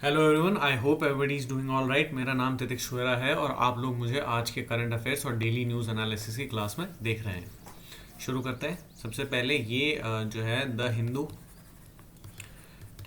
Hello everyone, I hope everybody is doing all right. मेरा नाम तितिक शुरा है और आप लोग मुझे आज के करंट अफेयर्स और डेली न्यूज़ एनालिसिस की क्लास में देख रहे हैं। शुरू करते हैं। सबसे पहले ये जो है द हिंदू,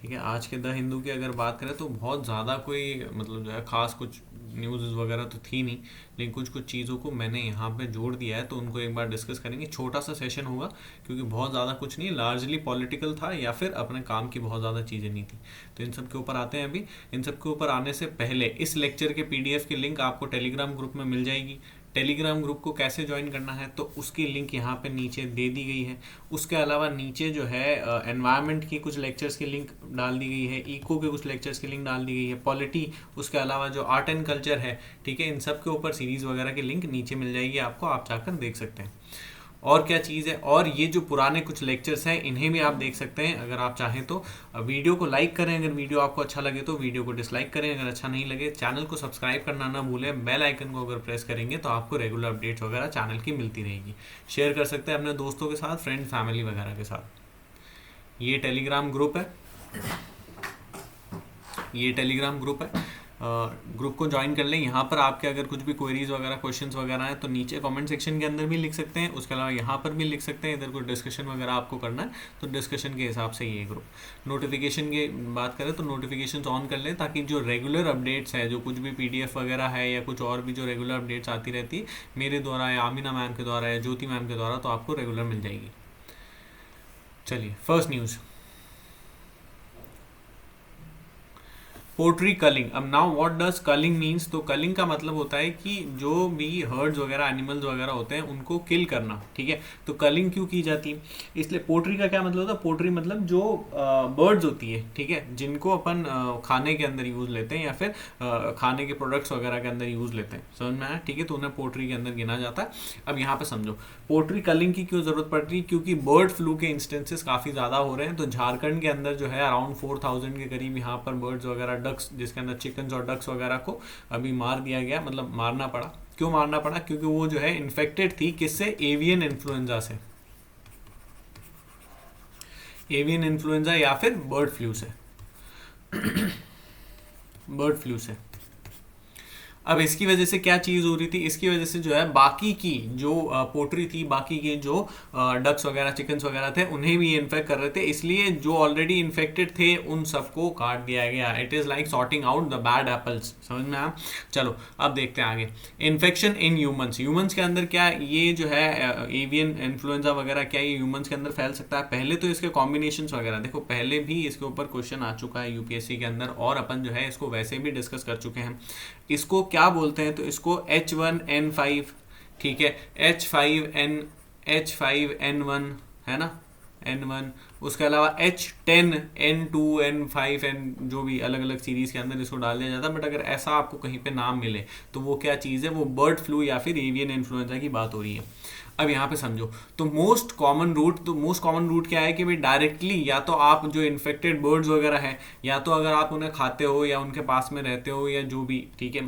ठीक है। आज के द हिंदू की अगर बात करें तो बहुत ज़्यादा कोई मतलब जो है ख़ास कुछ न्यूज़ वगैरह तो थी नहीं, लेकिन कुछ कुछ चीज़ों को मैंने यहाँ पे जोड़ दिया है तो उनको एक बार डिस्कस करेंगे। छोटा सा सेशन होगा क्योंकि बहुत ज़्यादा कुछ नहीं, लार्जली पॉलिटिकल था या फिर अपने काम की बहुत ज़्यादा चीज़ें नहीं थी। तो इन सब के ऊपर आते हैं। अभी इन सब के ऊपर आने से पहले इस लेक्चर के पीडीएफ की लिंक आपको टेलीग्राम ग्रुप में मिल जाएगी। टेलीग्राम ग्रुप को कैसे ज्वाइन करना है तो उसकी लिंक यहाँ पे नीचे दे दी गई है। उसके अलावा नीचे जो है एनवायरनमेंट की कुछ लेक्चर्स की लिंक डाल दी गई है, इको के कुछ लेक्चर्स की लिंक डाल दी गई है, पॉलिटी, उसके अलावा जो आर्ट एंड कल्चर है, ठीक है, इन सब के ऊपर सीरीज़ वगैरह की लिंक नीचे मिल जाएगी आपको, आप जाकर देख सकते हैं। और क्या चीज़ है, और ये जो पुराने कुछ लेक्चर्स हैं इन्हें भी आप देख सकते हैं अगर आप चाहें तो। वीडियो को लाइक करें अगर वीडियो आपको अच्छा लगे तो, वीडियो को डिसलाइक करें अगर अच्छा नहीं लगे। चैनल को सब्सक्राइब करना ना भूलें, बेल आइकन को अगर प्रेस करेंगे तो आपको रेगुलर अपडेट्स वगैरह चैनल की मिलती रहेगी। शेयर कर सकते हैं अपने दोस्तों के साथ, फ्रेंड फैमिली वगैरह के साथ। ये टेलीग्राम ग्रुप है, ये टेलीग्राम ग्रुप है। ग्रुप को ज्वाइन कर लें। यहाँ पर आपके अगर कुछ भी क्वेरीज वगैरह क्वेश्चंस वगैरह हैं तो नीचे कमेंट सेक्शन के अंदर भी लिख सकते हैं, उसके अलावा यहाँ पर भी लिख सकते हैं। इधर कोई डिस्कशन वगैरह आपको करना है तो डिस्कशन के हिसाब से ये ग्रुप। नोटिफिकेशन की बात करें तो नोटिफिकेशन ऑन कर लें ताकि जो रेगुलर अपडेट्स है, जो कुछ भी PDF वगैरह है या कुछ और भी जो रेगुलर अपडेट्स आती रहती है मेरे द्वारा या आमिना मैम के द्वारा या ज्योति मैम के द्वारा, तो आपको रेगुलर मिल जाएगी। चलिए, फर्स्ट न्यूज़, पोट्री कलिंग। अब now what does culling means, तो कलिंग का मतलब होता है कि जो भी हर्ड्स वगैरह एनिमल्स वगैरह होते हैं उनको किल करना, ठीक है। तो कलिंग क्यों की जाती है, इसलिए पोट्री का क्या मतलब होता है, पोट्री मतलब जो बर्ड्स होती है, ठीक है, जिनको अपन खाने के अंदर यूज़ लेते हैं या फिर खाने के प्रोडक्ट्स वगैरह के अंदर यूज़ लेते हैं, समझ में आया, ठीक है। तो उन्हें पोट्री के अंदर गिना जाता है। अब यहाँ पे समझो पोट्री कलिंग की क्यों ज़रूरत पड़ रही है, क्योंकि बर्ड फ्लू के इंस्टेंसेस काफ़ी ज़्यादा हो रहे हैं। तो झारखंड के अंदर जो है अराउंड 4000 के करीब यहाँ पर बर्ड्स वगैरह, डक्स, जिसके अंदर चिकन्स और डक्स वगैरह को अभी मार दिया गया, मतलब मारना पड़ा। क्यों मारना पड़ा, क्योंकि वो जो है इन्फेक्टेड थी किससे, एवियन इन्फ्लुएंजा से, एवियन इन्फ्लुएंजा या फिर बर्ड फ्लू से, बर्ड फ्लू से। अब इसकी वजह से क्या चीज़ हो रही थी, इसकी वजह से जो है बाकी की जो पोट्री थी, बाकी के जो डक्स वगैरह, चिकन्स वगैरह थे, उन्हें भी इन्फेक्ट कर रहे थे, इसलिए जो ऑलरेडी इन्फेक्टेड थे उन सबको काट दिया गया। It is like sorting out the bad apples, समझ में आया। चलो अब देखते हैं आगे। इन्फेक्शन इन ह्यूमंस, ह्यूमंस के अंदर क्या ये जो है एवियन इन्फ्लुएंजा वगैरह, क्या ये ह्यूमंस के अंदर फैल सकता है। पहले तो इसके कॉम्बिनेशंस वगैरह देखो, पहले भी इसके ऊपर क्वेश्चन आ चुका है UPSC के अंदर और अपन जो है इसको वैसे भी डिस्कस कर चुके हैं। इसको क्या बोलते हैं, तो इसको H1N5, ठीक है, H5N1 है ना, N1, उसके अलावा H10N2N5N, जो भी अलग अलग सीरीज के अंदर इसको डाल दिया जाता है। बट अगर ऐसा आपको कहीं पे नाम मिले तो वो क्या चीज़ है, वो बर्ड फ्लू या फिर एवियन इन्फ्लुएंजा की बात हो रही है। अब यहाँ पे समझो, तो मोस्ट कॉमन रूट क्या है कि भाई डायरेक्टली या तो आप जो इन्फेक्टेड बर्ड्स वगैरह हैं, या तो अगर आप उन्हें खाते हो या उनके पास में रहते हो या जो भी, ठीक है।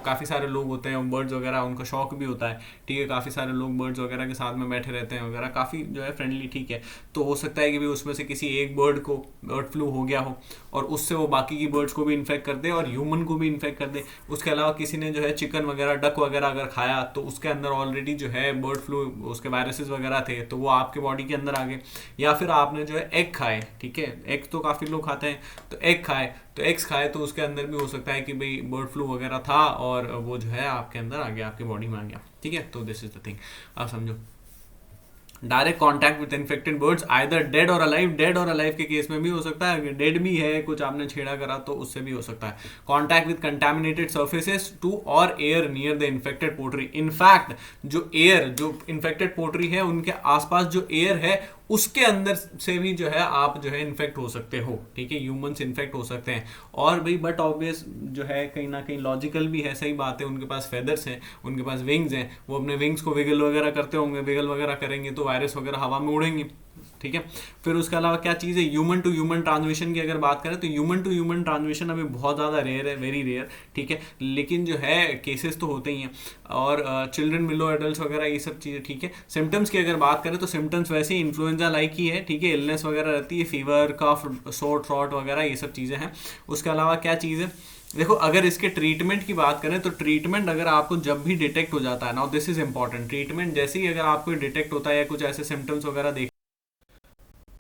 काफ़ी सारे लोग होते हैं बर्ड्स वगैरह, उनका शौक भी होता है, ठीक है। काफ़ी सारे लोग बर्ड्स वगैरह के साथ में बैठे रहते हैं वगैरह, काफ़ी जो है फ्रेंडली, ठीक है। तो हो सकता है कि भाई उसमें से किसी एक बर्ड को बर्ड फ्लू हो गया हो और उससे वो बाकी की बर्ड्स को भी इन्फेक्ट कर दे और ह्यूमन को भी इन्फेक्ट कर दे। उसके अलावा किसी ने जो है चिकन वगैरह, डक वगैरह अगर खाया तो उसके अंदर ऑलरेडी जो है बर्ड फ्लू, उसके वायरसेस वगैरह थे, तो वो आपके बॉडी के अंदर आ गए। या फिर आपने जो है एग खाए, ठीक है, एग तो काफ़ी लोग खाते हैं, तो एग खाए, तो एग्स खाए तो उसके अंदर भी हो सकता है कि भाई बर्ड फ्लू वगैरह था और वो जो है आपके अंदर आ गया, आपकी बॉडी में आ गया, ठीक है। तो दिस इज द थिंग, आप समझो। Direct contact with infected birds, either dead और अलाइव, डेड और अलाइव के केस में भी हो सकता है, डेड भी है, कुछ आपने छेड़ा करा तो उससे भी हो सकता है। Contact with contaminated surfaces too और air near the infected poultry, in fact जो एयर, जो इन्फेक्टेड पोल्ट्री है उनके आसपास जो एयर है उसके अंदर से भी जो है आप जो है इन्फेक्ट हो सकते हो, ठीक है, ह्यूमंस इन्फेक्ट हो सकते हैं। और भाई बट ऑब्वियस जो है कहीं ना कहीं लॉजिकल भी है, सही बात है, उनके पास फेदर्स हैं, उनके पास विंग्स हैं, वो अपने विंग्स को विगल वगैरह करते होंगे, विगल वगैरह करेंगे तो वायरस वगैरह हवा में उड़ेंगे, ठीक है। फिर उसके अलावा क्या चीज़ है, ह्यूमन टू ह्यूमन ट्रांसमिशन की अगर बात करें तो ह्यूमन टू ह्यूमन ट्रांसमिशन अभी बहुत ज़्यादा रेयर है, वेरी रेयर, ठीक है, लेकिन जो है केसेस तो होते ही हैं। और चिल्ड्रन मिलो एडल्ट वगैरह ये सब चीज़ें, ठीक है। सिम्टम्स की अगर बात करें तो सिम्टम्स वैसे ही इन्फ्लुएंजा लाइक ही है, ठीक है, इलनेस वगैरह रहती है, फीवर कफ सोर थ्रॉट वगैरह ये सब चीज़ें हैं। उसके अलावा क्या चीज़ है, देखो अगर इसके ट्रीटमेंट की बात करें तो ट्रीटमेंट अगर आपको जब भी डिटेक्ट हो जाता है, now this is important, treatment जैसे ही अगर आपको डिटेक्ट होता है या कुछ ऐसे सिम्टम्स वगैरह देख,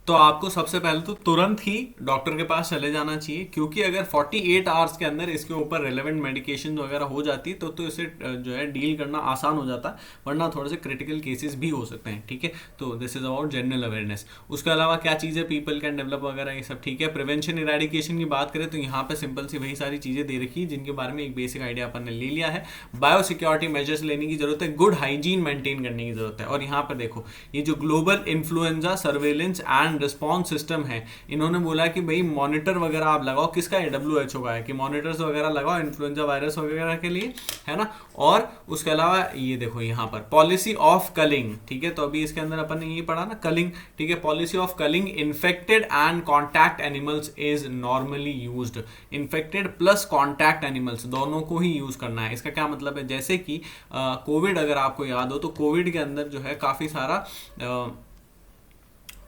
तो आपको सबसे पहले तो तुरंत ही डॉक्टर के पास चले जाना चाहिए, क्योंकि अगर 48 आवर्स के अंदर इसके ऊपर रेलेवेंट मेडिकेशन वगैरह हो जाती है तो इसे जो है डील करना आसान हो जाता है, वरना थोड़े से क्रिटिकल केसेस भी हो सकते हैं, ठीक है। तो this is about general awareness. उसके अलावा क्या चीज़ है, पीपल कैन डेवलप वगैरह ये सब, ठीक है। प्रिवेंशन इरेडिकेशन की बात करें तो यहाँ पे सिंपल सी वही सारी चीज़ें दे रखी है जिनके बारे में एक बेसिक आइडिया अपन ने ले लिया है। बायो सिक्योरिटी मेजर्स लेने की जरूरत है, गुड हाइजीन मेंटेन करने की जरूरत है। और यहाँ पर देखो ये जो global influenza surveillance and response system है, इन्होंने बोला कि भाई मॉनिटर वगैरह आप लगाओ, किसका है, WHO का है, कि मॉनिटर्स वगैरह लगाओ इन्फ्लुएंजा वायरस वगैरह के लिए, है ना। और उसके अलावा ये देखो यहाँ पर पॉलिसी ऑफ कलिंग, ठीक है, तो अभी इसके अंदर अपन ने ये पढ़ा ना कलिंग, ठीक है, policy of culling infected and contact animals is normally used, infected plus contact animals दोनों को ही यूज करना है। इसका क्या मतलब है, जैसे कि कोविड अगर आपको याद हो तो कोविड के अंदर जो है काफी सारा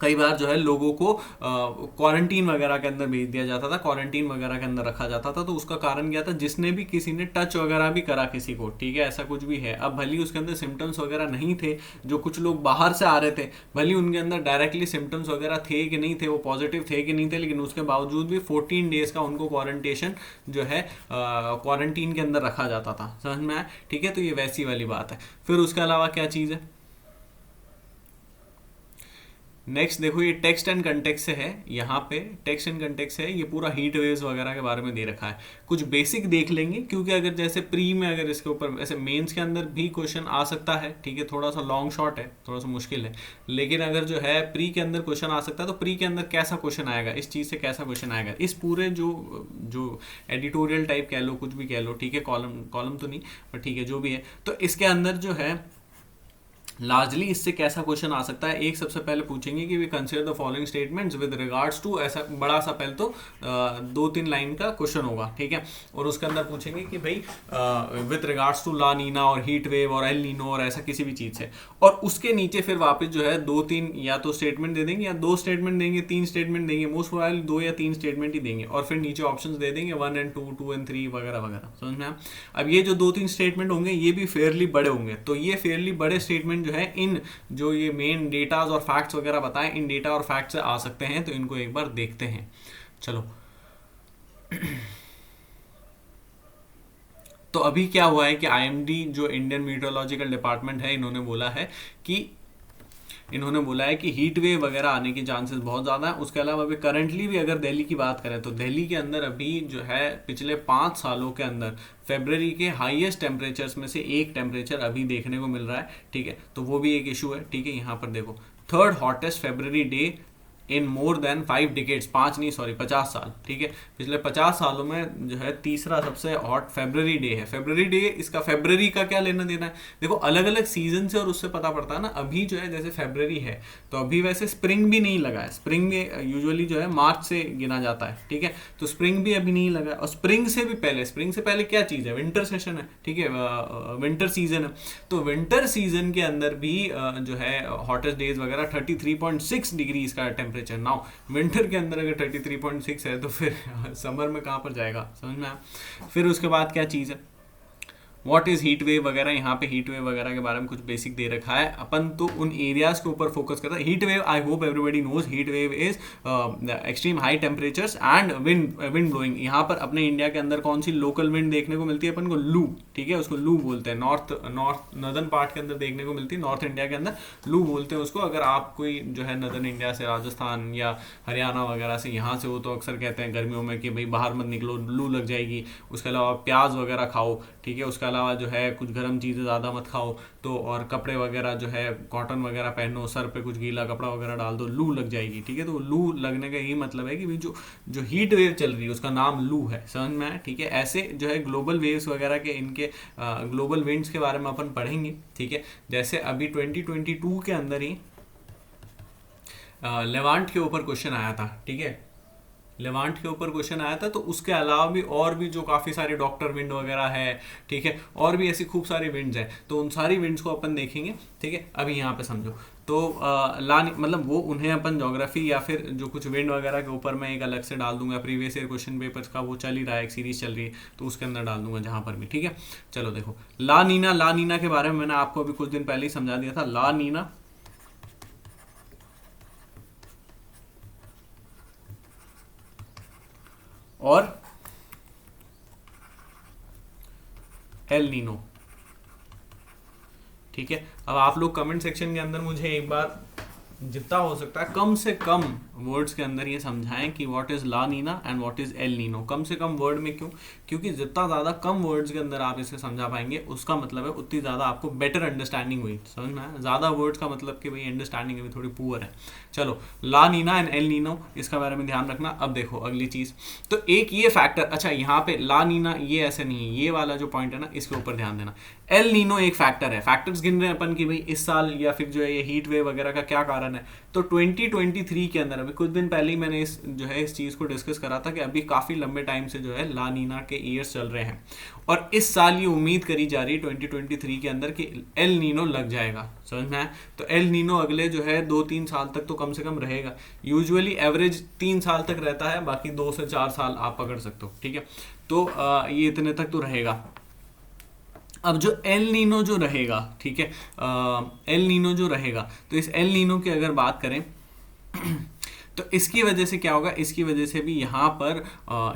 कई बार जो है लोगों को क्वारंटीन वगैरह के अंदर भेज दिया जाता था, क्वारंटीन वगैरह के अंदर रखा जाता था। तो उसका कारण क्या था, जिसने भी किसी ने टच वगैरह भी करा किसी को, ठीक है, ऐसा कुछ भी है, अब भले उसके अंदर सिम्टम्स वगैरह नहीं थे, जो कुछ लोग बाहर से आ रहे थे भले उनके अंदर डायरेक्टली सिम्टम्स वगैरह थे कि नहीं थे, वो पॉजिटिव थे कि नहीं थे, लेकिन उसके बावजूद भी 14 डेज का उनको क्वारंटेशन जो है क्वारंटीन के अंदर रखा जाता था, समझ में आया, ठीक है। तो ये वैसी वाली बात है। फिर उसके अलावा क्या चीज़ है, नेक्स्ट देखो ये टेक्स्ट एंड कंटेक्स्ट से है, यहाँ पे टेक्स्ट एंड कंटेक्स्ट है, ये पूरा हीट वेव्स वगैरह के बारे में दे रखा है। कुछ बेसिक देख लेंगे, क्योंकि अगर जैसे प्री में अगर इसके ऊपर ऐसे मेंस के अंदर भी क्वेश्चन आ सकता है, ठीक है, थोड़ा सा लॉन्ग शॉट है, थोड़ा सा मुश्किल है, लेकिन अगर जो है प्री के अंदर क्वेश्चन आ सकता है तो प्री के अंदर कैसा क्वेश्चन आएगा, इस चीज़ से कैसा क्वेश्चन आएगा, इस पूरे जो एडिटोरियल टाइप कह लो, कुछ भी कह लो, ठीक है, कॉलम तो नहीं पर ठीक है जो भी है, तो इसके अंदर जो है लार्जली इससे कैसा क्वेश्चन आ सकता है। एक सबसे पहले पूछेंगे कि we consider the following statements with regards to, ऐसा बड़ा सा पहले तो 2-3 लाइन का क्वेश्चन होगा, ठीक है, और उसके अंदर पूछेंगे कि भाई विद रिगार्ड्स टू ला नीना और हीट वेव और एल नीनो और ऐसा किसी भी चीज़ से, और उसके नीचे फिर वापस जो है 2-3 या तो स्टेटमेंट दे देंगे या 2 स्टेटमेंट देंगे, 3 स्टेटमेंट देंगे, मोस्ट प्रोबेबली 2 या 3 स्टेटमेंट ही देंगे, और फिर नीचे ऑप्शंस दे देंगे 1 and 2, 2 and 3 वगैरह वगैरह, समझ में। अब ये जो 2-3 स्टेटमेंट होंगे ये भी फेयरली बड़े होंगे, तो ये फेयरली बड़े स्टेटमेंट जो है इन जो ये मेन डेटाज और फैक्ट्स वगैरह बताएं, इन डेटा और फैक्ट्स से आ सकते हैं, तो इनको एक बार देखते हैं। चलो तो अभी क्या हुआ है कि IMD जो इंडियन मीटरोलॉजिकल डिपार्टमेंट है, इन्होंने बोला है कि हीट वेव वगैरह आने की चांसेस बहुत ज़्यादा है। उसके अलावा अभी करंटली भी अगर दिल्ली की बात करें तो दिल्ली के अंदर अभी जो है पिछले 5 सालों के अंदर फरवरी के हाईएस्ट टेम्परेचर्स में से एक टेम्परेचर अभी देखने को मिल रहा है, ठीक है, तो वो भी एक इशू है, ठीक है। यहाँ पर देखो 3rd hottest February day in more than 5 decades, 50 साल, ठीक है, पिछले 50 सालों में जो है तीसरा सबसे हॉट फरवरी डे है। फरवरी डे, इसका फरवरी का क्या लेना देना है, देखो अलग अलग सीजन से और उससे पता पड़ता है ना। अभी जो है जैसे फरवरी है तो अभी वैसे स्प्रिंग भी नहीं लगा है, स्प्रिंग में यूजुअली जो है मार्च से गिना जाता है, ठीक है, तो स्प्रिंग भी अभी नहीं लगा, और स्प्रिंग से पहले क्या चीज़ है, विंटर सेशन है, ठीक है, विंटर सीजन है। तो विंटर सीजन के अंदर भी जो है हॉटेस्ट डेज वगैरह 33.6 डिग्री का टेम्परेचर। नाउ विंटर के अंदर अगर 33.6 है तो फिर समर में कहाँ पर जाएगा, समझ में आया। फिर उसके बाद क्या चीज़ है, व्हाट इज हीट वेव वगैरह, यहाँ पे हीट वेव वगैरह के बारे में कुछ बेसिक दे रखा है। अपन तो उन एरियाज के ऊपर फोकस करता है। Heat wave, I hope everybody knows, heat wave is extreme high temperatures and wind blowing. यहाँ पर अपने इंडिया के अंदर कौन सी लोकल विंड देखने को मिलती है अपन को, लू, ठीक है, उसको लू बोलते हैं। नॉर्दर्न पार्ट के अंदर देखने को मिलती है, नॉर्थ इंडिया के अंदर लू बोलते हैं उसको। अगर आप कोई जो है नदर्न इंडिया से, राजस्थान या हरियाणा वगैरह से यहाँ से हो तो अक्सर कहते हैं गर्मियों में कि भाई बाहर मत निकलो, लू लग जाएगी। उसके अलावा प्याज वगैरह खाओ, ठीक है, उसके अलावा जो है कुछ गर्म चीज़ें ज़्यादा मत खाओ, तो और कपड़े वगैरह जो है कॉटन वगैरह पहनो, सर पे कुछ गीला कपड़ा वगैरह डाल दो, लू लग जाएगी, ठीक है। तो लू लगने का यही मतलब है कि भाई जो हीट वेव चल रही है उसका नाम लू है, समझ में आया, ठीक है। ऐसे जो है ग्लोबल वेव्स वगैरह के इनके ग्लोबल विंड्स के बारे में अपन पढ़ेंगे, ठीक है। जैसे अभी 2022 के अंदर ही लेवांट के ऊपर क्वेश्चन आया था, ठीक है, लेवांट के ऊपर क्वेश्चन आया था। तो उसके अलावा भी और भी जो काफ़ी सारे डॉक्टर विंड वगैरह है, ठीक है, और भी ऐसी खूब सारी विंड्स हैं, तो उन सारी विंड्स को अपन देखेंगे, ठीक है। अभी यहाँ पे समझो, तो मतलब वो उन्हें अपन ज्योग्राफी या फिर जो कुछ विंड वगैरह के ऊपर मैं एक अलग से डाल दूंगा, प्रीवियस ईयर क्वेश्चन पेपर्स का वो चल ही रहा है, एक सीरीज चल रही है, तो उसके अंदर डाल दूंगा जहाँ पर भी, ठीक है। चलो देखो, ला नीना के बारे में मैंने आपको अभी कुछ दिन पहले ही समझा दिया था। ला नीना और एल नीनो, ठीक है। अब आप लोग कमेंट सेक्शन के अंदर मुझे एक बार जितना हो सकता है कम से कम वर्ड्स के अंदर ये समझाएं कि what is La Nina and what is El Nino. कम से कम वर्ड में, क्यों? क्योंकि जितना ज़्यादा कम वर्ड्स के अंदर आप इसे समझा पाएंगे, उसका मतलब है उतनी ज़्यादा आपको बेटर अंडरस्टैंडिंग हुई। समझ में आया? ज़्यादा वर्ड्स का मतलब कि भाई अंडरस्टैंडिंग अभी थोड़ी पुअर है। चलो, ला नीना एंड एल नीनो, इसका बारे में ध्यान रखना। अब देखो अगली चीज़, तो एक ये फैक्टर, अच्छा यहाँ पे ला नीना ये ऐसे नहीं है, ये वाला जो पॉइंट है ना, इसके ऊपर ध्यान देना। एल नीनो एक फैक्टर है, फैक्टर्स गिन रहे हैं अपन की भाई इस साल या फिर जो है ये हीट वेव वगैरह का क्या कारण है। तो 2023 के अंदर, अभी कुछ दिन पहले ही मैंने इस चीज़ को डिस्कस करा था कि अभी काफ़ी लंबे टाइम से जो है ला नीना के ईयर्स चल रहे हैं, और इस साल ये उम्मीद करी जा रही है 2023 के अंदर कि एल नीनो लग जाएगा। समझ में आया? तो एल नीनो अगले जो है 2-3 साल तक तो कम से कम रहेगा। यूजुअली एवरेज 3 साल तक रहता है, बाकी 2 से 4 साल आप पकड़ सकते हो, ठीक है। तो ये इतने तक तो रहेगा। अब जो एल नीनो जो रहेगा, ठीक है, एल नीनो जो रहेगा, तो इस एल नीनो की अगर बात करें तो इसकी वजह से क्या होगा, इसकी वजह से भी यहाँ पर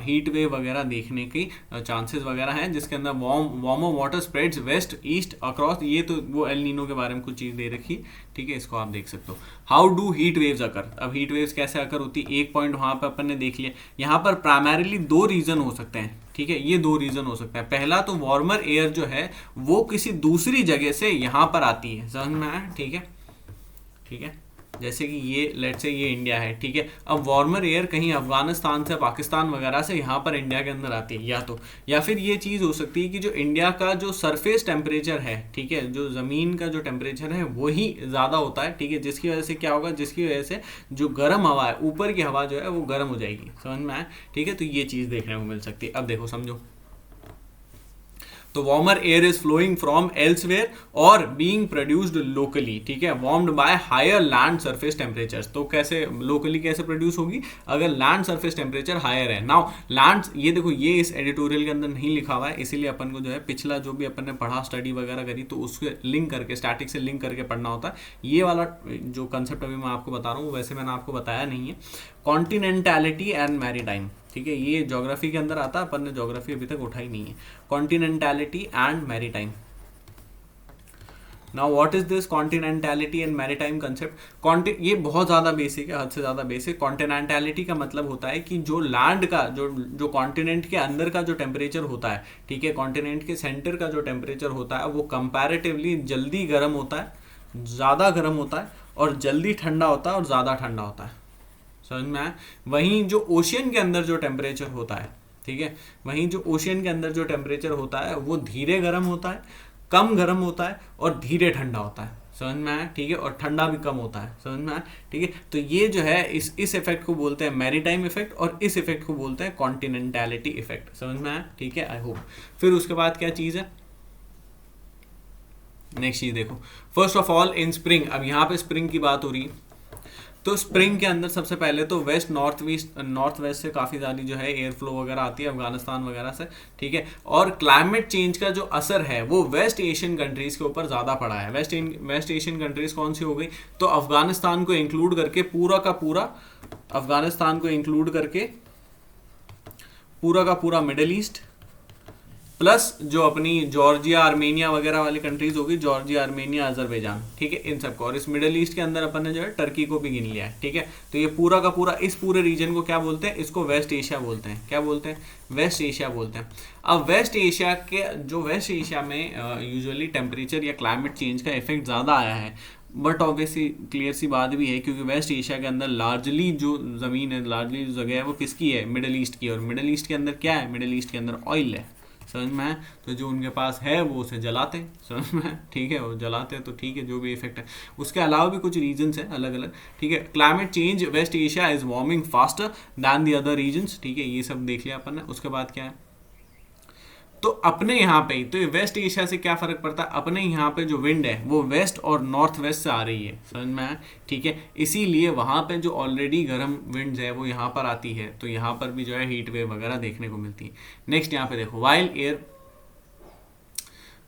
हीट वेव वगैरह देखने की चांसेस वगैरह हैं, जिसके अंदर warmer water spreads west east across, ये तो वो एल नीनो के बारे में कुछ चीज़ दे रखी, ठीक है, इसको आप देख सकते हो। हाउ डू हीट वेव्स अकर, अब हीट वेव्स कैसे अकर होती है, एक पॉइंट वहाँ पर अपन ने देख लिया। यहाँ पर प्राइमरीली 2 रीज़न हो सकते हैं, ठीक है, ये 2 रीज़न हो सकता है। पहला तो वार्मर एयर जो है वो किसी दूसरी जगह से यहाँ पर आती है, समझ में आया? ठीक है, ठीक है, जैसे कि ये लेट्स से ये इंडिया है, ठीक है। अब वार्मर एयर कहीं अफगानिस्तान से, पाकिस्तान वगैरह से यहाँ पर इंडिया के अंदर आती है, या फिर ये चीज़ हो सकती है कि जो इंडिया का जो सरफेस टेम्परेचर है, ठीक है, जो ज़मीन का जो टेम्परेचर है वही ज़्यादा होता है, ठीक है, जिसकी वजह से क्या होगा, जिसकी वजह से जो गर्म हवा है, ऊपर की हवा जो है वो गर्म हो जाएगी। समझ में आया? ठीक है, तो ये चीज़ देखने को मिल सकती है। अब देखो समझो, तो warmer air is flowing from elsewhere और बीइंग प्रोड्यूस्ड लोकली, ठीक है, warmed by higher land surface temperatures. तो कैसे लोकली कैसे प्रोड्यूस होगी, अगर लैंड सरफेस टेम्परेचर हायर है। नाउ लैंड, ये देखो ये इस एडिटोरियल के अंदर नहीं लिखा हुआ है, इसीलिए अपन को जो है पिछला जो भी अपन ने पढ़ा, स्टडी वगैरह करी, तो उसके लिंक करके, स्टैटिक से लिंक करके पढ़ना होता है। ये वाला जो कंसेप्ट अभी मैं आपको बता रहा हूँ वैसे मैंने आपको बताया नहीं है। कॉन्टिनेंटैलिटी एंड मैरीटाइम, ठीक है, ये ज्योग्राफी के अंदर आता है, अपन ने ज्योग्राफी अभी तक उठाई नहीं है। Continentality and maritime. Now what is this continentality and maritime concept? ये बहुत ज़्यादा बेसिक है, हद से ज़्यादा बेसिक। कॉन्टिनेंटैलिटी का मतलब होता है कि जो लैंड का, जो कॉन्टिनेंट के अंदर का जो टेम्परेचर होता है, ठीक है, कॉन्टिनेंट के सेंटर का जो टेम्परेचर होता है वो कंपैरेटिवली जल्दी गर्म होता है, ज़्यादा गर्म होता है, और जल्दी ठंडा होता है, और ज़्यादा ठंडा होता है। समझ में आया? वहीं जो ओशियन के अंदर जो टेम्परेचर होता है, ठीक है, वहीं जो ओशियन के अंदर जो टेम्परेचर होता है वो धीरे गर्म होता है, कम गर्म होता है, और धीरे ठंडा होता है। समझ में आया? ठीक है, और ठंडा भी कम होता है। समझ में आया? ठीक है, तो ये जो है इस इफेक्ट को बोलते हैं मैरीटाइम इफेक्ट, और इस इफेक्ट को बोलते हैं कॉन्टिनेंटैलिटी इफेक्ट। समझ में आया? ठीक है, आई होप। फिर उसके बाद क्या चीज़ है, नेक्स्ट चीज़ देखो, first of all in spring, अब यहाँ पे स्प्रिंग की बात हो रही है, तो स्प्रिंग के अंदर सबसे पहले तो वेस्ट नॉर्थ वेस्ट से काफ़ी ज़्यादा जो है एयर फ्लो वगैरह आती है अफगानिस्तान वगैरह से, ठीक है, और क्लाइमेट चेंज का जो असर है वो वेस्ट एशियन कंट्रीज़ के ऊपर ज़्यादा पड़ा है। वेस्ट एशियन कंट्रीज़ कौन सी हो गई, तो अफगानिस्तान को इंक्लूड करके पूरा का पूरा, अफगानिस्तान को इंक्लूड करके पूरा का पूरा मिडल ईस्ट, प्लस जो अपनी जॉर्जिया आर्मेनिया वगैरह वाली कंट्रीज होगी, जॉर्जिया आर्मेनिया अजरबैजान, ठीक है, इन सबको, और इस मिडिल ईस्ट के अंदर अपन ने जो है टर्की को भी गिन लिया है। ठीक है, तो ये पूरा का पूरा, इस पूरे रीजन को क्या बोलते हैं, इसको वेस्ट एशिया बोलते हैं। क्या बोलते हैं, वेस्ट एशिया बोलते हैं। अब वेस्ट एशिया के, जो वेस्ट एशिया में यूजुअली टेम्परेचर या क्लाइमेट चेंज का इफेक्ट ज़्यादा आया है, बट ऑब्वियसली क्लियर सी बात भी है, क्योंकि वेस्ट एशिया के अंदर लार्जली जो ज़मीन है, लार्जली जो जगह है वो किसकी है, मिडिल ईस्ट की, और मिडिल ईस्ट के अंदर क्या है, मिडिल ईस्ट के अंदर ऑयल है। समझ में है। तो जो उनके पास है वो उसे जलाते हैं, समझ में है, ठीक है, वो जलाते हैं तो ठीक है, जो भी इफेक्ट है। उसके अलावा भी कुछ रीजंस हैं अलग अलग, ठीक है। Climate change, west Asia is warming faster than the other regions, ठीक है, ये सब देख लिया अपन ने। उसके बाद क्या है, तो अपने यहाँ पे, तो वेस्ट एशिया से क्या फर्क पड़ता है, अपने यहाँ पे जो विंड है वो वेस्ट और नॉर्थ वेस्ट से आ रही है, समझ में आया, ठीक है। इसीलिए वहाँ पे जो ऑलरेडी गर्म विंड्स है वो यहाँ पर आती है, तो यहाँ पर भी जो है हीट वेव वगैरह देखने को मिलती है। नेक्स्ट यहाँ पे देखो,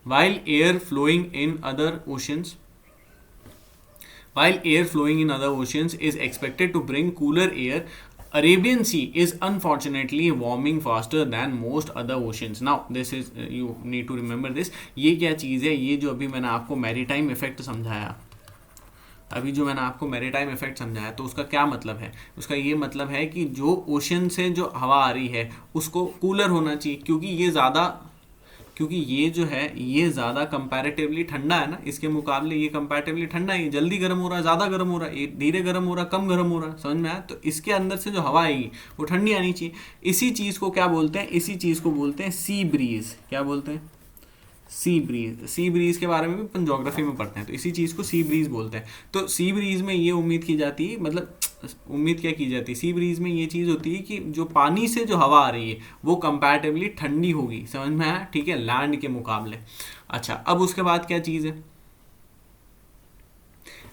while air flowing in other oceans, while air flowing in other oceans is expected to bring cooler air, Arabian Sea is unfortunately warming faster than most other oceans. Now this is you need to remember this. ये क्या चीज़ है, ये जो अभी मैंने आपको maritime effect समझाया, अभी जो मैंने आपको मैरीटाइम इफेक्ट समझाया, तो उसका क्या मतलब है, उसका ये मतलब है कि जो ओशन से जो हवा आ रही है उसको कूलर होना चाहिए, क्योंकि ये जो है ये ज़्यादा कंपैरेटिवली ठंडा है ना, इसके मुकाबले ये कंपैरेटिवली ठंडा है, ये जल्दी गर्म हो रहा है, ज़्यादा गर्म हो रहा है, ये धीरे गर्म हो रहा है, कम गर्म हो रहा है, समझ में आया। तो इसके अंदर से जो हवा आएगी वो ठंडी आनी चाहिए। इसी चीज़ को क्या बोलते हैं, इसी चीज़ को बोलते हैं सी ब्रीज। क्या बोलते हैं, सी ब्रीज। सी ब्रीज के बारे में भी अपन ज्योग्राफी में पढ़ते हैं, तो इसी चीज़ को सी ब्रीज बोलते हैं। तो सी ब्रीज में ये उम्मीद की जाती है, मतलब उम्मीद क्या की जाती है, सी ब्रीज में ये चीज़ होती है कि जो पानी से जो हवा आ रही है वो कंपैरेटिवली ठंडी होगी, समझ में आया, ठीक है, लैंड के मुकाबले। अच्छा, अब उसके बाद क्या चीज़ है,